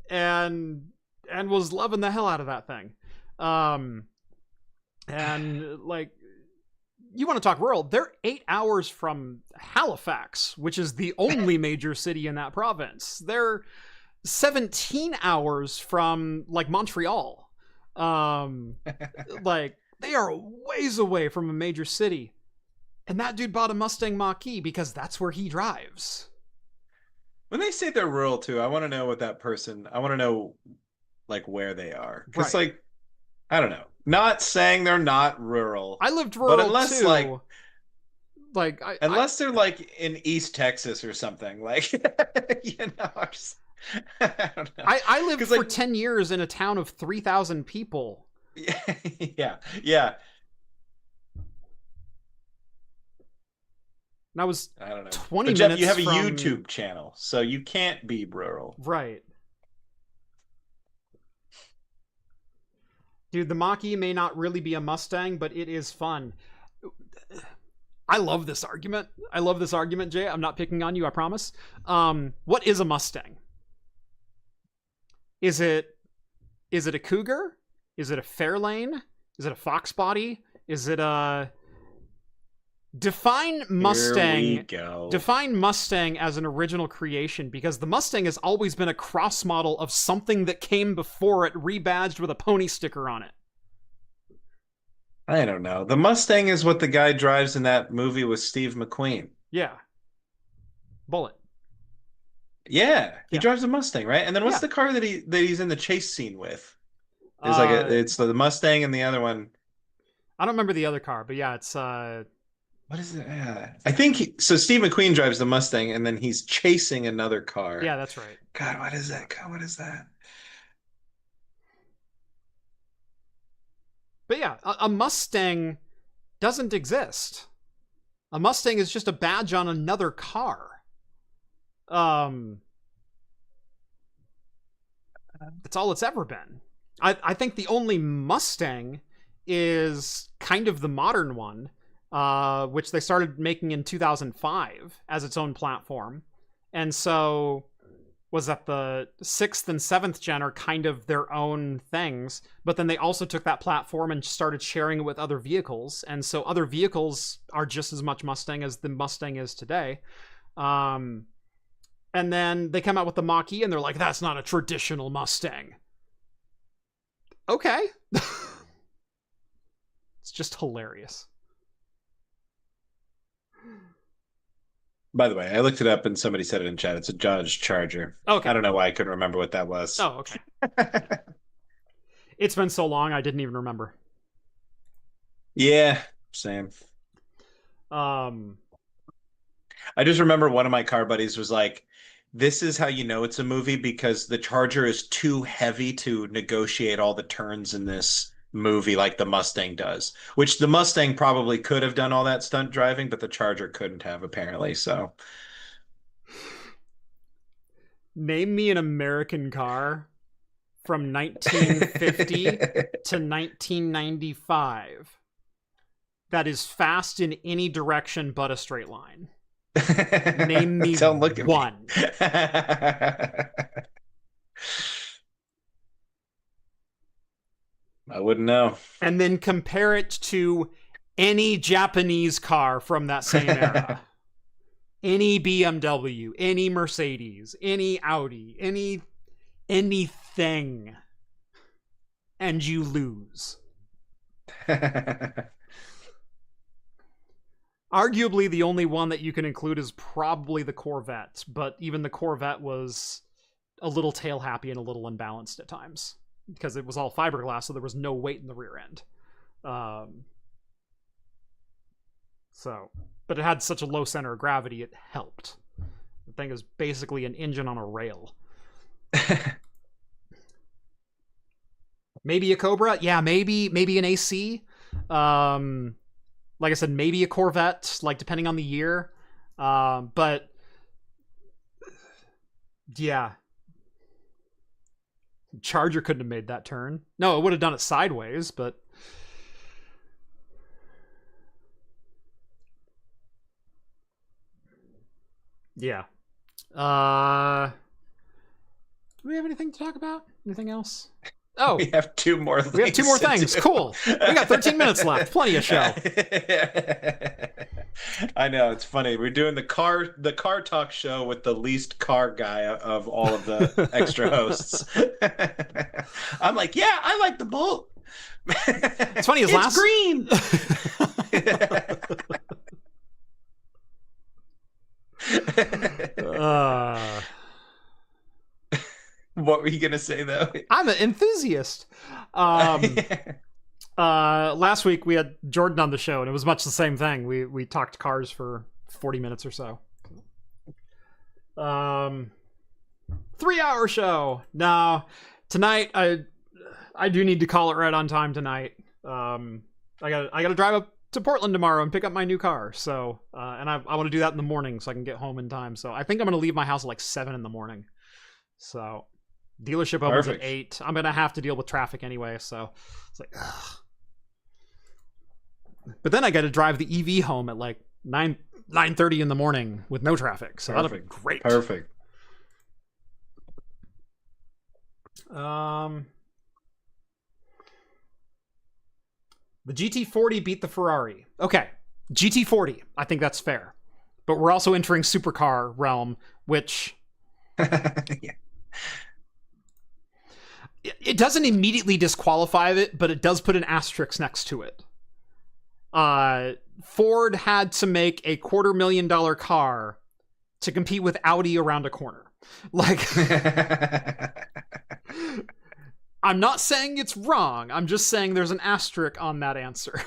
S1: And was loving the hell out of that thing. And like, you want to talk rural, they're 8 hours from Halifax, which is the only major city in that province. They're 17 hours from like Montreal. Like, they are ways away from a major city. And that dude bought a Mustang Mache because that's where he drives.
S2: When they say they're rural too, I want to know what that person, I want to know like where they are. Because like, I don't know. Not saying they're not rural.
S1: I lived
S2: But
S1: rural
S2: unless
S1: too.
S2: unless they're like in East Texas or something, like I don't know.
S1: I lived
S2: 'Cause,
S1: for
S2: like,
S1: 10 years in a town of 3,000 people.
S2: yeah, yeah.
S1: And I was
S2: I don't know.
S1: 20
S2: But Jeff,
S1: minutes
S2: you have a
S1: from...
S2: YouTube channel, so you can't be rural.
S1: Right. Dude, the Mache may not really be a Mustang, but it is fun. I love this argument. I love this argument, Jay. I'm not picking on you, I promise. What is a Mustang? Is it a Cougar? Is it a Fairlane? Is it a Fox Body? Is it a... Define Mustang.
S2: Here we go.
S1: Define Mustang as an original creation, because the Mustang has always been a cross model of something that came before it, rebadged with a pony sticker on it.
S2: I don't know. The Mustang is what the guy drives in that movie with Steve McQueen.
S1: Yeah. Bullet.
S2: Yeah, he
S1: Yeah.
S2: drives a Mustang, right? And then what's
S1: Yeah.
S2: the car that he's in the chase scene with? It's like it's the Mustang and the other one.
S1: I don't remember the other car, but yeah, it's
S2: What is it? I think so. Steve McQueen drives the Mustang, and then he's chasing another car.
S1: yeah, that's right.
S2: God, what is that? God, what is that?
S1: But yeah, a Mustang doesn't exist. A Mustang is just a badge on another car. That's all it's ever been. I think the only Mustang is kind of the modern one, which they started making in 2005 as its own platform. And so was that the 6th and 7th gen are kind of their own things, but then they also took that platform and started sharing it with other vehicles. And so other vehicles are just as much Mustang as the Mustang is today. And then they come out with the Mache and they're like, that's not a traditional Mustang. Okay. It's just hilarious.
S2: By the way, I looked it up and somebody said it in chat. It's a Dodge Charger.
S1: Okay.
S2: I don't know why I couldn't remember what that was.
S1: Oh, okay. It's been so long, I didn't even remember.
S2: Yeah, same. I just remember one of my car buddies was like, this is how you know it's a movie, because the Charger is too heavy to negotiate all the turns in this movie like the Mustang does, which the Mustang probably could have done all that stunt driving, but the Charger couldn't have, apparently. So
S1: name me an American car from 1950 to 1995 that is fast in any direction but a straight line. Name me one.
S2: I wouldn't know.
S1: And then compare it to any Japanese car from that same era. Any BMW, any Mercedes, any Audi, anything. And you lose. Arguably, the only one that you can include is probably the Corvette, but even the Corvette was a little tail happy and a little unbalanced at times, because it was all fiberglass, so there was no weight in the rear end. But it had such a low center of gravity, it helped. The thing is basically an engine on a rail. Maybe a Cobra? Yeah, maybe an AC. Like I said, maybe a Corvette, like depending on the year. But yeah. Charger couldn't have made that turn. No, it would have done it sideways, but yeah. Do we have anything to talk about? Anything else? Oh,
S2: we have two more things.
S1: We have two more things. Cool. We got 13 minutes left. Plenty of show.
S2: I know, it's funny. We're doing the car talk show with the least car guy of all of the extra hosts. I'm like, yeah, I like the Bolt.
S1: It's funny.
S2: It's green. What were you gonna say though?
S1: I'm an enthusiast. Last week we had Jordan on the show, and it was much the same thing. We talked cars for 40 minutes or so. 3-hour show. Now, tonight I do need to call it right on time tonight. I gotta drive up to Portland tomorrow and pick up my new car. So, and I want to do that in the morning so I can get home in time. So I think I'm gonna leave my house at like 7 in the morning. So, dealership opens at 8. I'm gonna have to deal with traffic anyway. So it's like, ugh. But then I got to drive the EV home at like 9:30 in the morning with no traffic. So that'll be great.
S2: Perfect.
S1: The GT40 beat the Ferrari. Okay, GT40. I think that's fair. But we're also entering supercar realm, which
S2: Yeah.
S1: It doesn't immediately disqualify it, but it does put an asterisk next to it. Ford had to make a $250,000 car to compete with Audi around a corner. Like, I'm not saying it's wrong. I'm just saying there's an asterisk on that answer.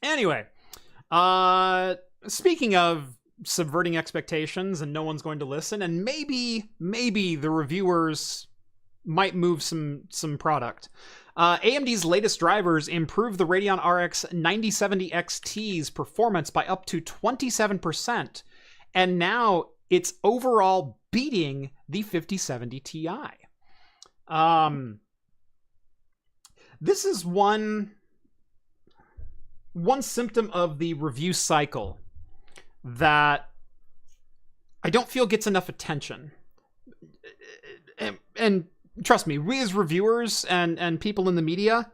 S1: Anyway, speaking of subverting expectations and no one's going to listen, and maybe the reviewers might move some product. AMD's latest drivers improve the Radeon RX 9070 XT's performance by up to 27%, and now it's overall beating the 5070 Ti. This is one symptom of the review cycle that I don't feel gets enough attention. And trust me, we as reviewers and people in the media,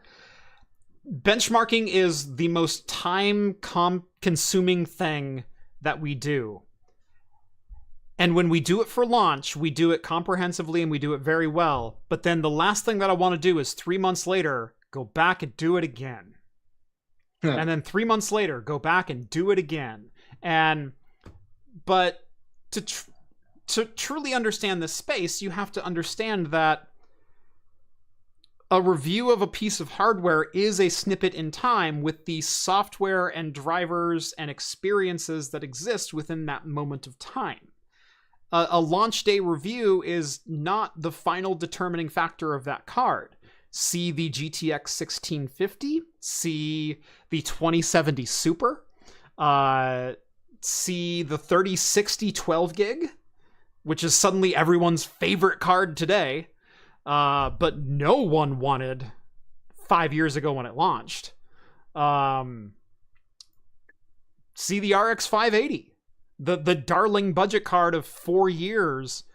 S1: benchmarking is the most time-consuming thing that we do. And when we do it for launch, we do it comprehensively and we do it very well. But then the last thing that I want to do is 3 months later, go back and do it again. And then 3 months later, go back and do it again. But to truly understand this space, you have to understand that a review of a piece of hardware is a snippet in time with the software and drivers and experiences that exist within that moment of time. A launch day review is not the final determining factor of that card. See the GTX 1650, see the 2070 Super, see the 3060 12 gig, which is suddenly everyone's favorite card today, but no one wanted 5 years ago when it launched. See the RX 580, the darling budget card of 4 years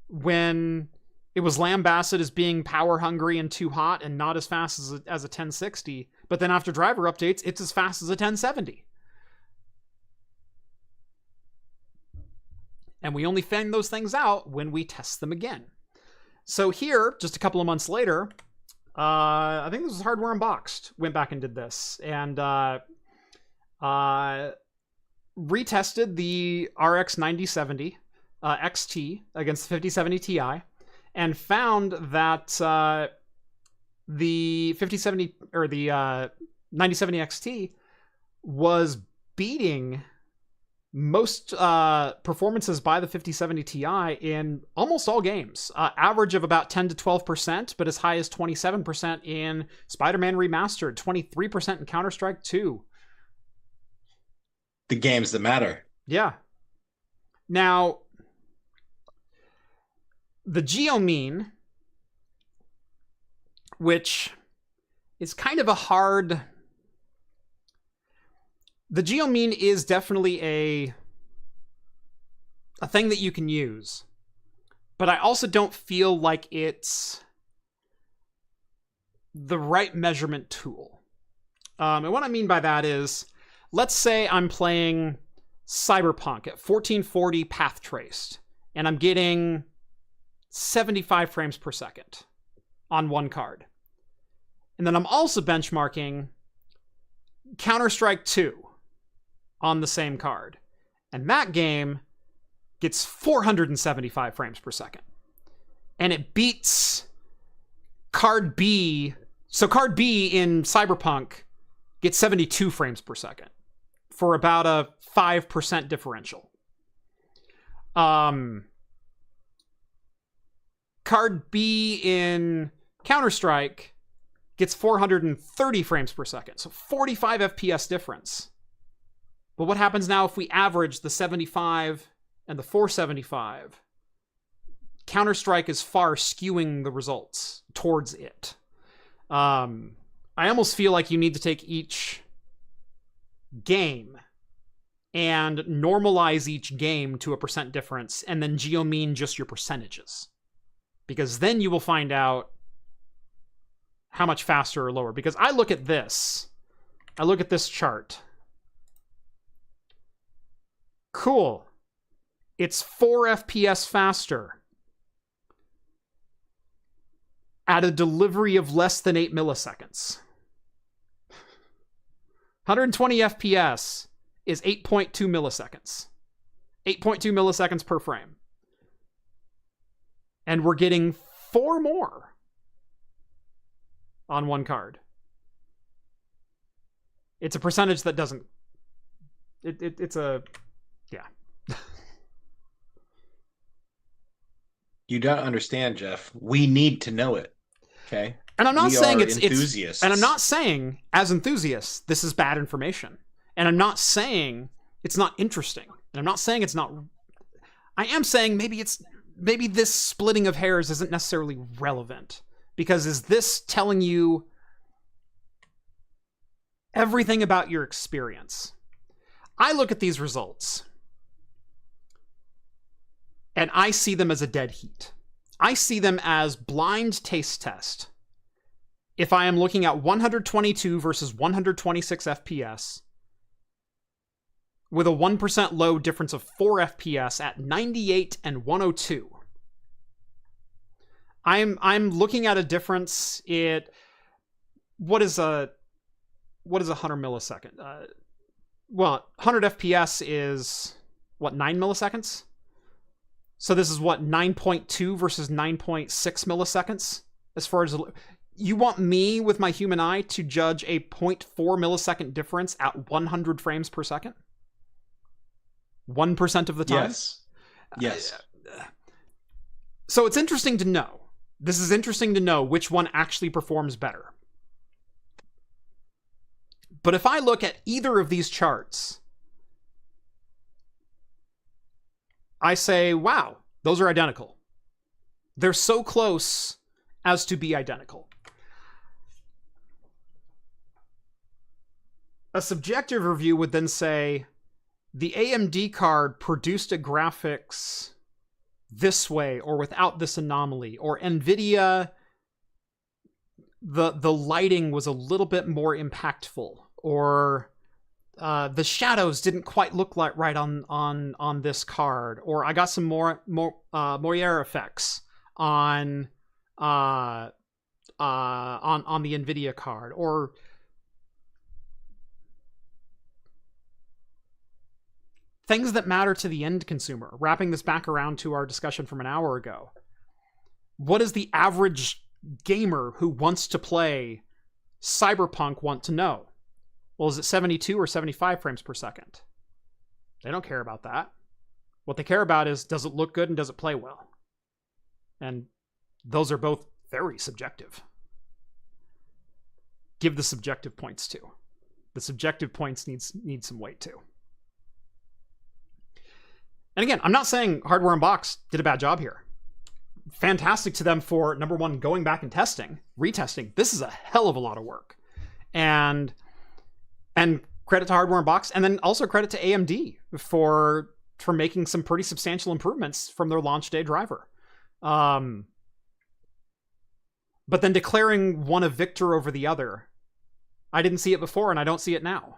S1: when it was lambasted as being power hungry and too hot and not as fast as a 1060. But then after driver updates, it's as fast as a 1070. And we only find those things out when we test them again. So here, just a couple of months later, I think this was Hardware Unboxed, went back and did this. And retested the RX 9070 XT against the 5070 Ti. And found that the 5070 or the 9070 XT was beating most performances by the 5070 Ti in almost all games. Average of about 10 to 12%, but as high as 27% in Spider-Man Remastered, 23% in Counter-Strike 2.
S2: The games that matter.
S1: Yeah. Now, the Geomean, which is kind of a hard... The Geomean is definitely a thing that you can use. But I also don't feel like it's the right measurement tool. And what I mean by that is, let's say I'm playing Cyberpunk at 1440 path traced, and I'm getting 75 frames per second on one card. And then I'm also benchmarking Counter-Strike 2 on the same card. And that game gets 475 frames per second. And it beats card B. So card B in Cyberpunk gets 72 frames per second for about a 5% differential. Card B in Counter-Strike gets 430 frames per second. So 45 FPS difference. But what happens now if we average the 75 and the 475? Counter-Strike is far skewing the results towards it. I almost feel like you need to take each game and normalize each game to a percent difference and then geomean just your percentages. Because then you will find out how much faster or lower. Because I look at this. I look at this chart. Cool. It's 4 FPS faster at a delivery of less than 8 milliseconds. 120 FPS is 8.2 milliseconds. 8.2 milliseconds per frame. And we're getting 4 more on one card. It's a percentage that doesn't... It's a... Yeah.
S2: You don't understand, Jeff. We need to know it. Okay?
S1: And I'm not saying it's
S2: enthusiasts.
S1: And I'm not saying, as enthusiasts, this is bad information. And I'm not saying it's not interesting. And I'm not saying it's not... I am saying maybe this splitting of hairs isn't necessarily relevant. Because is this telling you everything about your experience? I look at these results, and I see them as a dead heat. I see them as blind taste test. If I am looking at 122 versus 126 FPS, with a 1% low difference of 4 FPS at 98 and 102. I'm looking at a difference. What is a 100 millisecond? 100 FPS is what, 9 milliseconds? So this is what, 9.2 versus 9.6 milliseconds? As far as you want me with my human eye to judge a 0.4 millisecond difference at 100 frames per second? 1% of the time?
S2: Yes.
S1: So it's interesting to know. This is interesting to know which one actually performs better. But if I look at either of these charts, I say, wow, those are identical. They're so close as to be identical. A subjective review would then say, the AMD card produced a graphics this way or without this anomaly, or Nvidia, the lighting was a little bit more impactful, or the shadows didn't quite look like right on this card, or I got some more Moyer effects on the Nvidia card, or things that matter to the end consumer. Wrapping this back around to our discussion from an hour ago. What does the average gamer who wants to play Cyberpunk want to know? Well, is it 72 or 75 frames per second? They don't care about that. What they care about is, does it look good and does it play well? And those are both very subjective. Give the subjective points too. The subjective points need some weight too. And again, I'm not saying Hardware Unboxed did a bad job here. Fantastic to them for, number one, going back and testing, retesting. This is a hell of a lot of work. And credit to Hardware Unboxed, and then also credit to AMD for making some pretty substantial improvements from their launch day driver. But then declaring one a victor over the other, I didn't see it before and I don't see it now.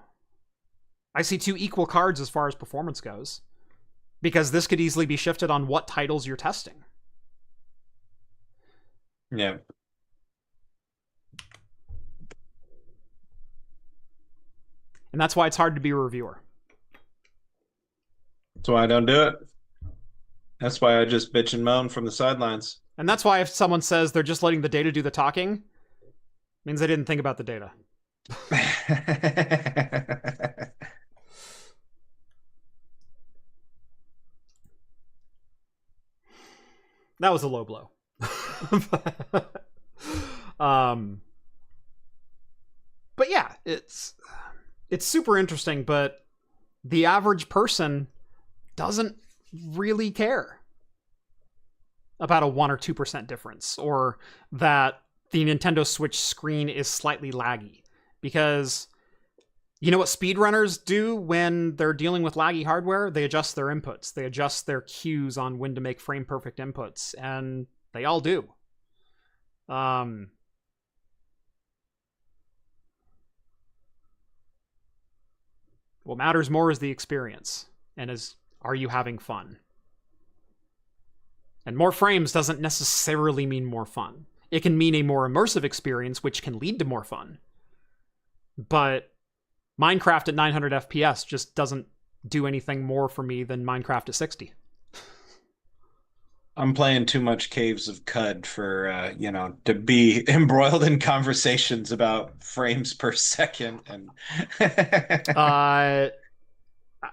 S1: I see two equal cards as far as performance goes. Because this could easily be shifted on what titles you're testing.
S2: Yeah.
S1: And that's why it's hard to be a reviewer.
S2: That's why I don't do it. That's why I just bitch and moan from the sidelines.
S1: And that's why if someone says they're just letting the data do the talking, it means they didn't think about the data. That was a low blow. But yeah, it's super interesting, but the average person doesn't really care about a 1 or 2% difference, or that the Nintendo Switch screen is slightly laggy. Because you know what speedrunners do when they're dealing with laggy hardware? They adjust their inputs. They adjust their cues on when to make frame perfect inputs, and they all do. What matters more is the experience, and are you having fun? And more frames doesn't necessarily mean more fun. It can mean a more immersive experience, which can lead to more fun. But Minecraft at 900 FPS just doesn't do anything more for me than Minecraft at 60.
S2: I'm playing too much Caves of Cud for to be embroiled in conversations about frames per second. And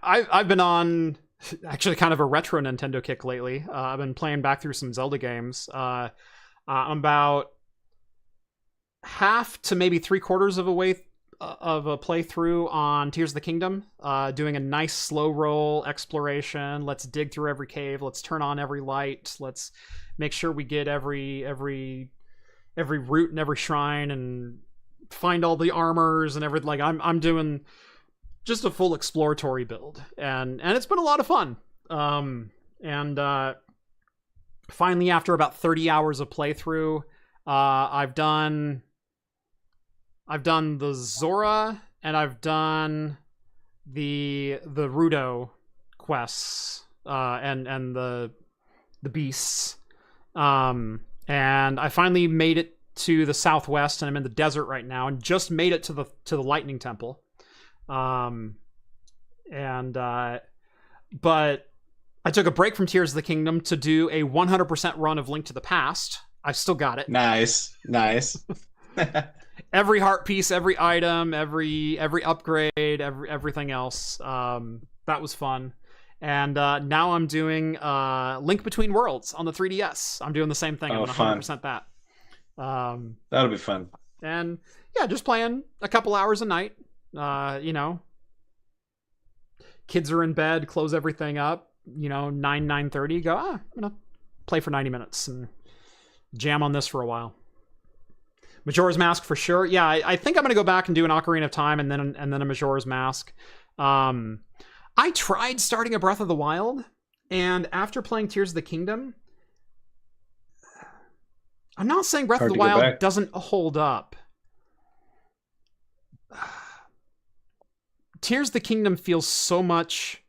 S1: I've been on actually kind of a retro Nintendo kick lately. I've been playing back through some Zelda games. I'm about half to maybe 3/4 of a way of a playthrough on Tears of the Kingdom, doing a nice slow roll exploration. Let's dig through every cave. Let's turn on every light. Let's make sure we get every root and every shrine and find all the armors and everything. Like I'm doing just a full exploratory build, and it's been a lot of fun. Finally, after about 30 hours of playthrough, I've done the Zora, and I've done the Rudo quests, and the beasts. And I finally made it to the southwest, and I'm in the desert right now, and just made it to the Lightning Temple. But I took a break from Tears of the Kingdom to do a 100% run of Link to the Past. I still got it.
S2: Nice.
S1: Every heart piece, every item, every upgrade, everything else. That was fun. And now I'm doing Link Between Worlds on the 3DS. I'm doing the same thing. I'm 100% that.
S2: That'll be fun.
S1: And yeah, just playing a couple hours a night. Kids are in bed, close everything up. 9:30. Go. I'm gonna play for 90 minutes and jam on this for a while. Majora's Mask for sure. Yeah, I think I'm gonna go back and do an Ocarina of Time and then a Majora's Mask. I tried starting a Breath of the Wild, and after playing Tears of the Kingdom, I'm not saying Breath of the Wild doesn't hold up. Tears of the Kingdom feels so much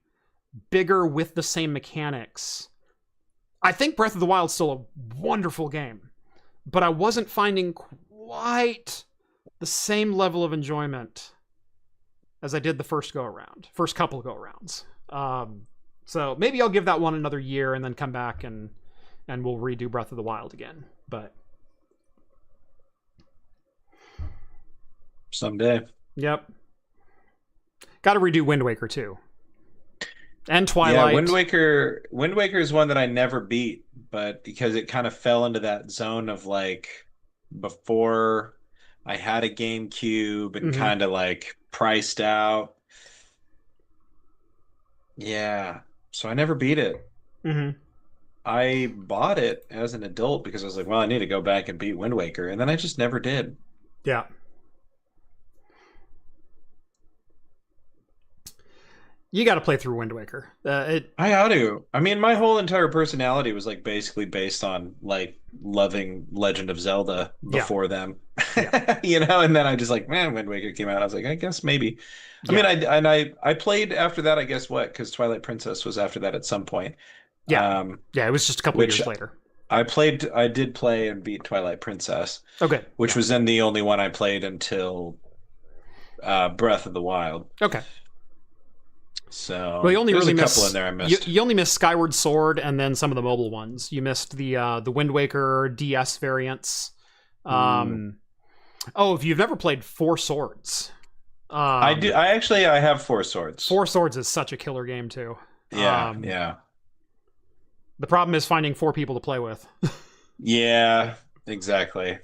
S1: bigger with the same mechanics. I think Breath of the Wild is still a wonderful game, but I wasn't finding quite the same level of enjoyment as I did the first couple go-arounds. So maybe I'll give that one another year and then come back and we'll redo Breath of the Wild again. But
S2: someday.
S1: Yep. Got to redo Wind Waker too. And Twilight.
S2: Yeah, Wind Waker is one that I never beat, but because it kind of fell into that zone of like before I had a GameCube and kind of like priced out. Yeah. So I never beat it. I bought it as an adult because I was like, well, I need to go back and beat Wind Waker. And then I just never did.
S1: Yeah. You got to play through Wind Waker.
S2: I ought to. I mean, my whole entire personality was like basically based on like loving Legend of Zelda before them, and then I just like, man, Wind Waker came out. I was like, I guess maybe. Yeah. I mean, I played after that. I guess what? Because Twilight Princess was after that at some point.
S1: Yeah, it was just a couple of years later.
S2: I did play and beat Twilight Princess.
S1: Okay,
S2: which was then the only one I played until Breath of the Wild.
S1: Okay.
S2: So
S1: well, you only
S2: there's
S1: really
S2: a couple
S1: missed,
S2: in there I missed.
S1: You only missed Skyward Sword and then some of the mobile ones. You missed the Wind Waker DS variants. Oh, if you've never played Four Swords.
S2: I do. I have Four Swords.
S1: Four Swords is such a killer game too.
S2: Yeah, yeah.
S1: The problem is finding 4 people to play with.
S2: Yeah, exactly.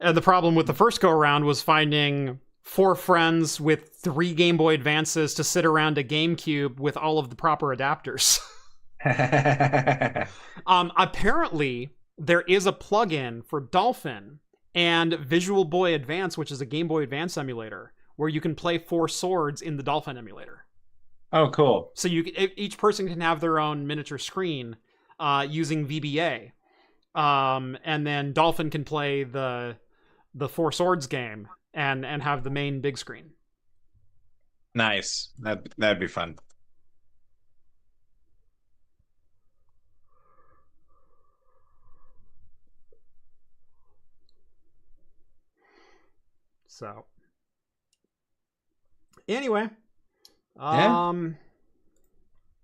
S1: And the problem with the first go around was finding 4 friends with 3 Game Boy Advances to sit around a GameCube with all of the proper adapters. Apparently, there is a plugin for Dolphin and Visual Boy Advance, which is a Game Boy Advance emulator, where you can play Four Swords in the Dolphin emulator.
S2: Oh, cool.
S1: So each person can have their own miniature screen using VBA. And then Dolphin can play the Four Swords game and have the main big screen.
S2: Nice. That'd be fun.
S1: So anyway,
S2: Yeah,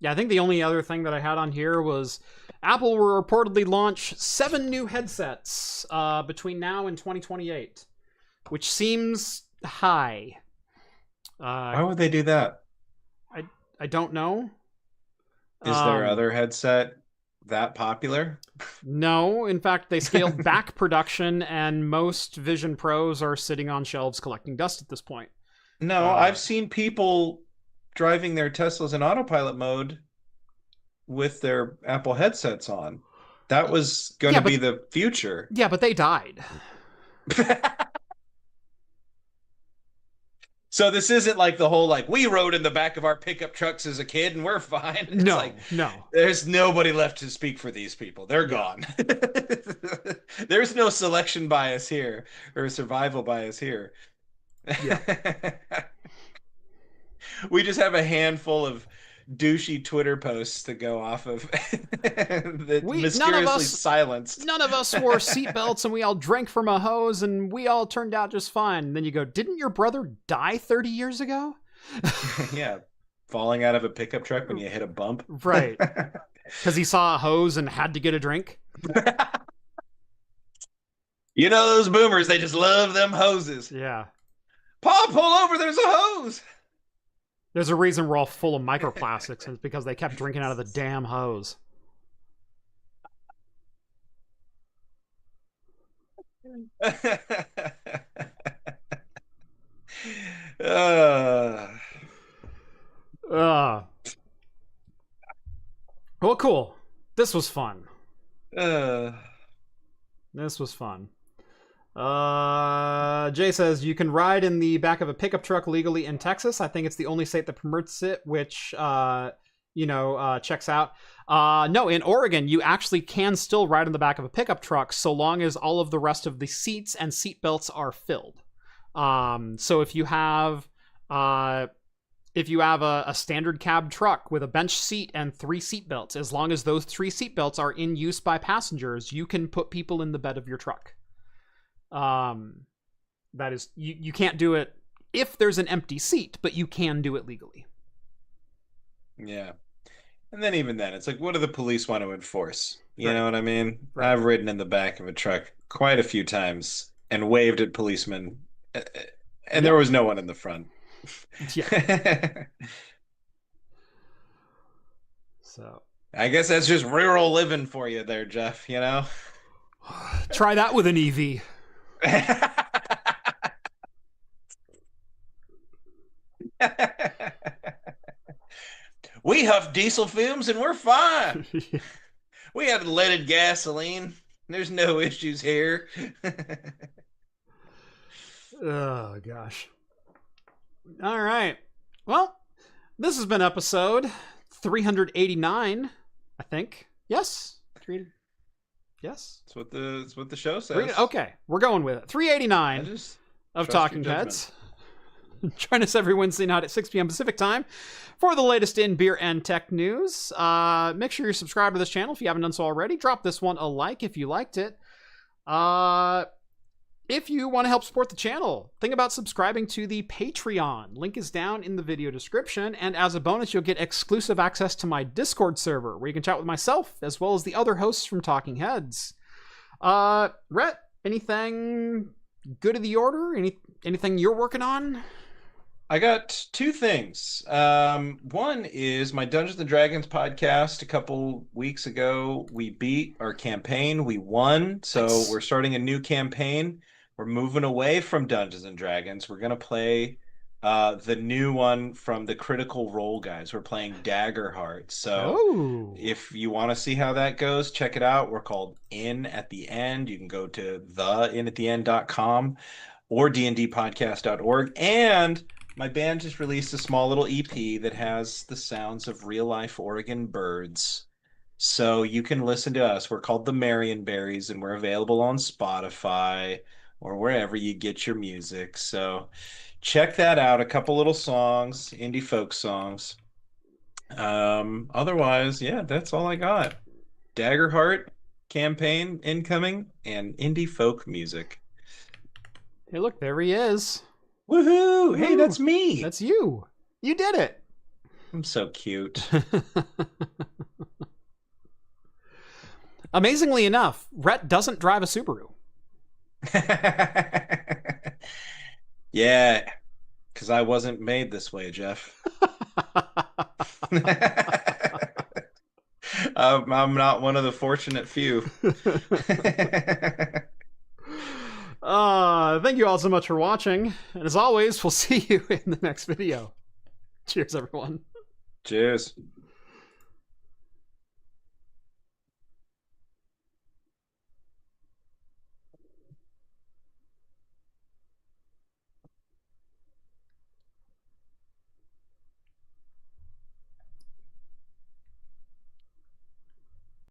S1: I think the only other thing that I had on here was Apple will reportedly launch 7 new headsets between now and 2028, which seems high.
S2: why would they do that?
S1: I don't know.
S2: Is there other headset that popular?
S1: No, in fact, they scaled back production, and most Vision Pros are sitting on shelves collecting dust at this point.
S2: No, I've seen people driving their Teslas in autopilot mode with their Apple headsets on. That was going to be the future.
S1: Yeah, but they died.
S2: So this isn't like the whole, like, we rode in the back of our pickup trucks as a kid and we're fine. It's
S1: no.
S2: There's nobody left to speak for these people. They're gone. There's no selection bias here or survival bias here. Yeah. We just have a handful of douchey Twitter posts to go off of that mysteriously silenced.
S1: None of us wore seatbelts, and we all drank from a hose, and we all turned out just fine. And then you go, didn't your brother die 30 years ago?
S2: Yeah, falling out of a pickup truck when you hit a bump.
S1: Right. Because he saw a hose and had to get a drink.
S2: You know those boomers, they just love them hoses.
S1: Yeah.
S2: Pa, pull over, there's a hose.
S1: There's a reason we're all full of microplastics, and it's because they kept drinking out of the damn hose. Well, cool. This was fun. This was fun. Jay says you can ride in the back of a pickup truck legally in Texas. I think it's the only state that permits it, which checks out. No, in Oregon you actually can still ride in the back of a pickup truck so long as all of the rest of the seats and seat belts are filled. So if you have a standard cab truck with a bench seat and 3 seat belts, as long as those 3 seat belts are in use by passengers, you can put people in the bed of your truck. That is, you can't do it if there's an empty seat, but you can do it legally.
S2: Yeah. And then even then, it's like, what do the police want to enforce? You know what I mean?
S1: Right.
S2: I've ridden in the back of a truck quite a few times and waved at policemen, and there was no one in the front.
S1: Yeah. So
S2: I guess that's just rural living for you there, Jeff, you know?
S1: Try that with an EV.
S2: We huff diesel fumes and we're fine. We have leaded gasoline. There's no issues here.
S1: Oh, gosh. All right. Well, this has been episode 389, I think. Yes? Yes?
S2: That's what the show says.
S1: Okay, we're going with it. 389 of Talking Heads. Join us every Wednesday night at 6 p.m. Pacific time for the latest in beer and tech news. Make sure you're subscribed to this channel if you haven't done so already. Drop this one a like if you liked it. If you want to help support the channel, think about subscribing to the Patreon. Link is down in the video description, and as a bonus, you'll get exclusive access to my Discord server, where you can chat with myself, as well as the other hosts from Talking Heads. Rett, anything good of the order? Anything you're working on?
S2: I got two things. One is my Dungeons and Dragons podcast. A couple weeks ago, we beat our campaign. We won, so
S1: Nice.
S2: We're starting a new campaign. We're moving away from Dungeons and Dragons. We're gonna play the new one from the Critical Role guys. We're playing Daggerheart. So if you want to see how that goes, check it out. We're called In at the End. You can go to theinattheend.com or dndpodcast.org. And my band just released a small little EP that has the sounds of real-life Oregon birds. So you can listen to us. We're called the Marionberries, and we're available on Spotify or wherever you get your music. So check that out. A couple little songs, indie folk songs. Otherwise, yeah, that's all I got. Daggerheart campaign incoming and indie folk music.
S1: Hey, look, there he is.
S2: Woohoo! Hey, that's me.
S1: That's you. You did it.
S2: I'm so cute.
S1: Amazingly enough, Rett doesn't drive a Subaru.
S2: Yeah, because I wasn't made this way, Jeff. I'm not one of the fortunate few.
S1: Thank you all so much for watching. And as always, we'll see you in the next video. Cheers, everyone.
S2: Cheers.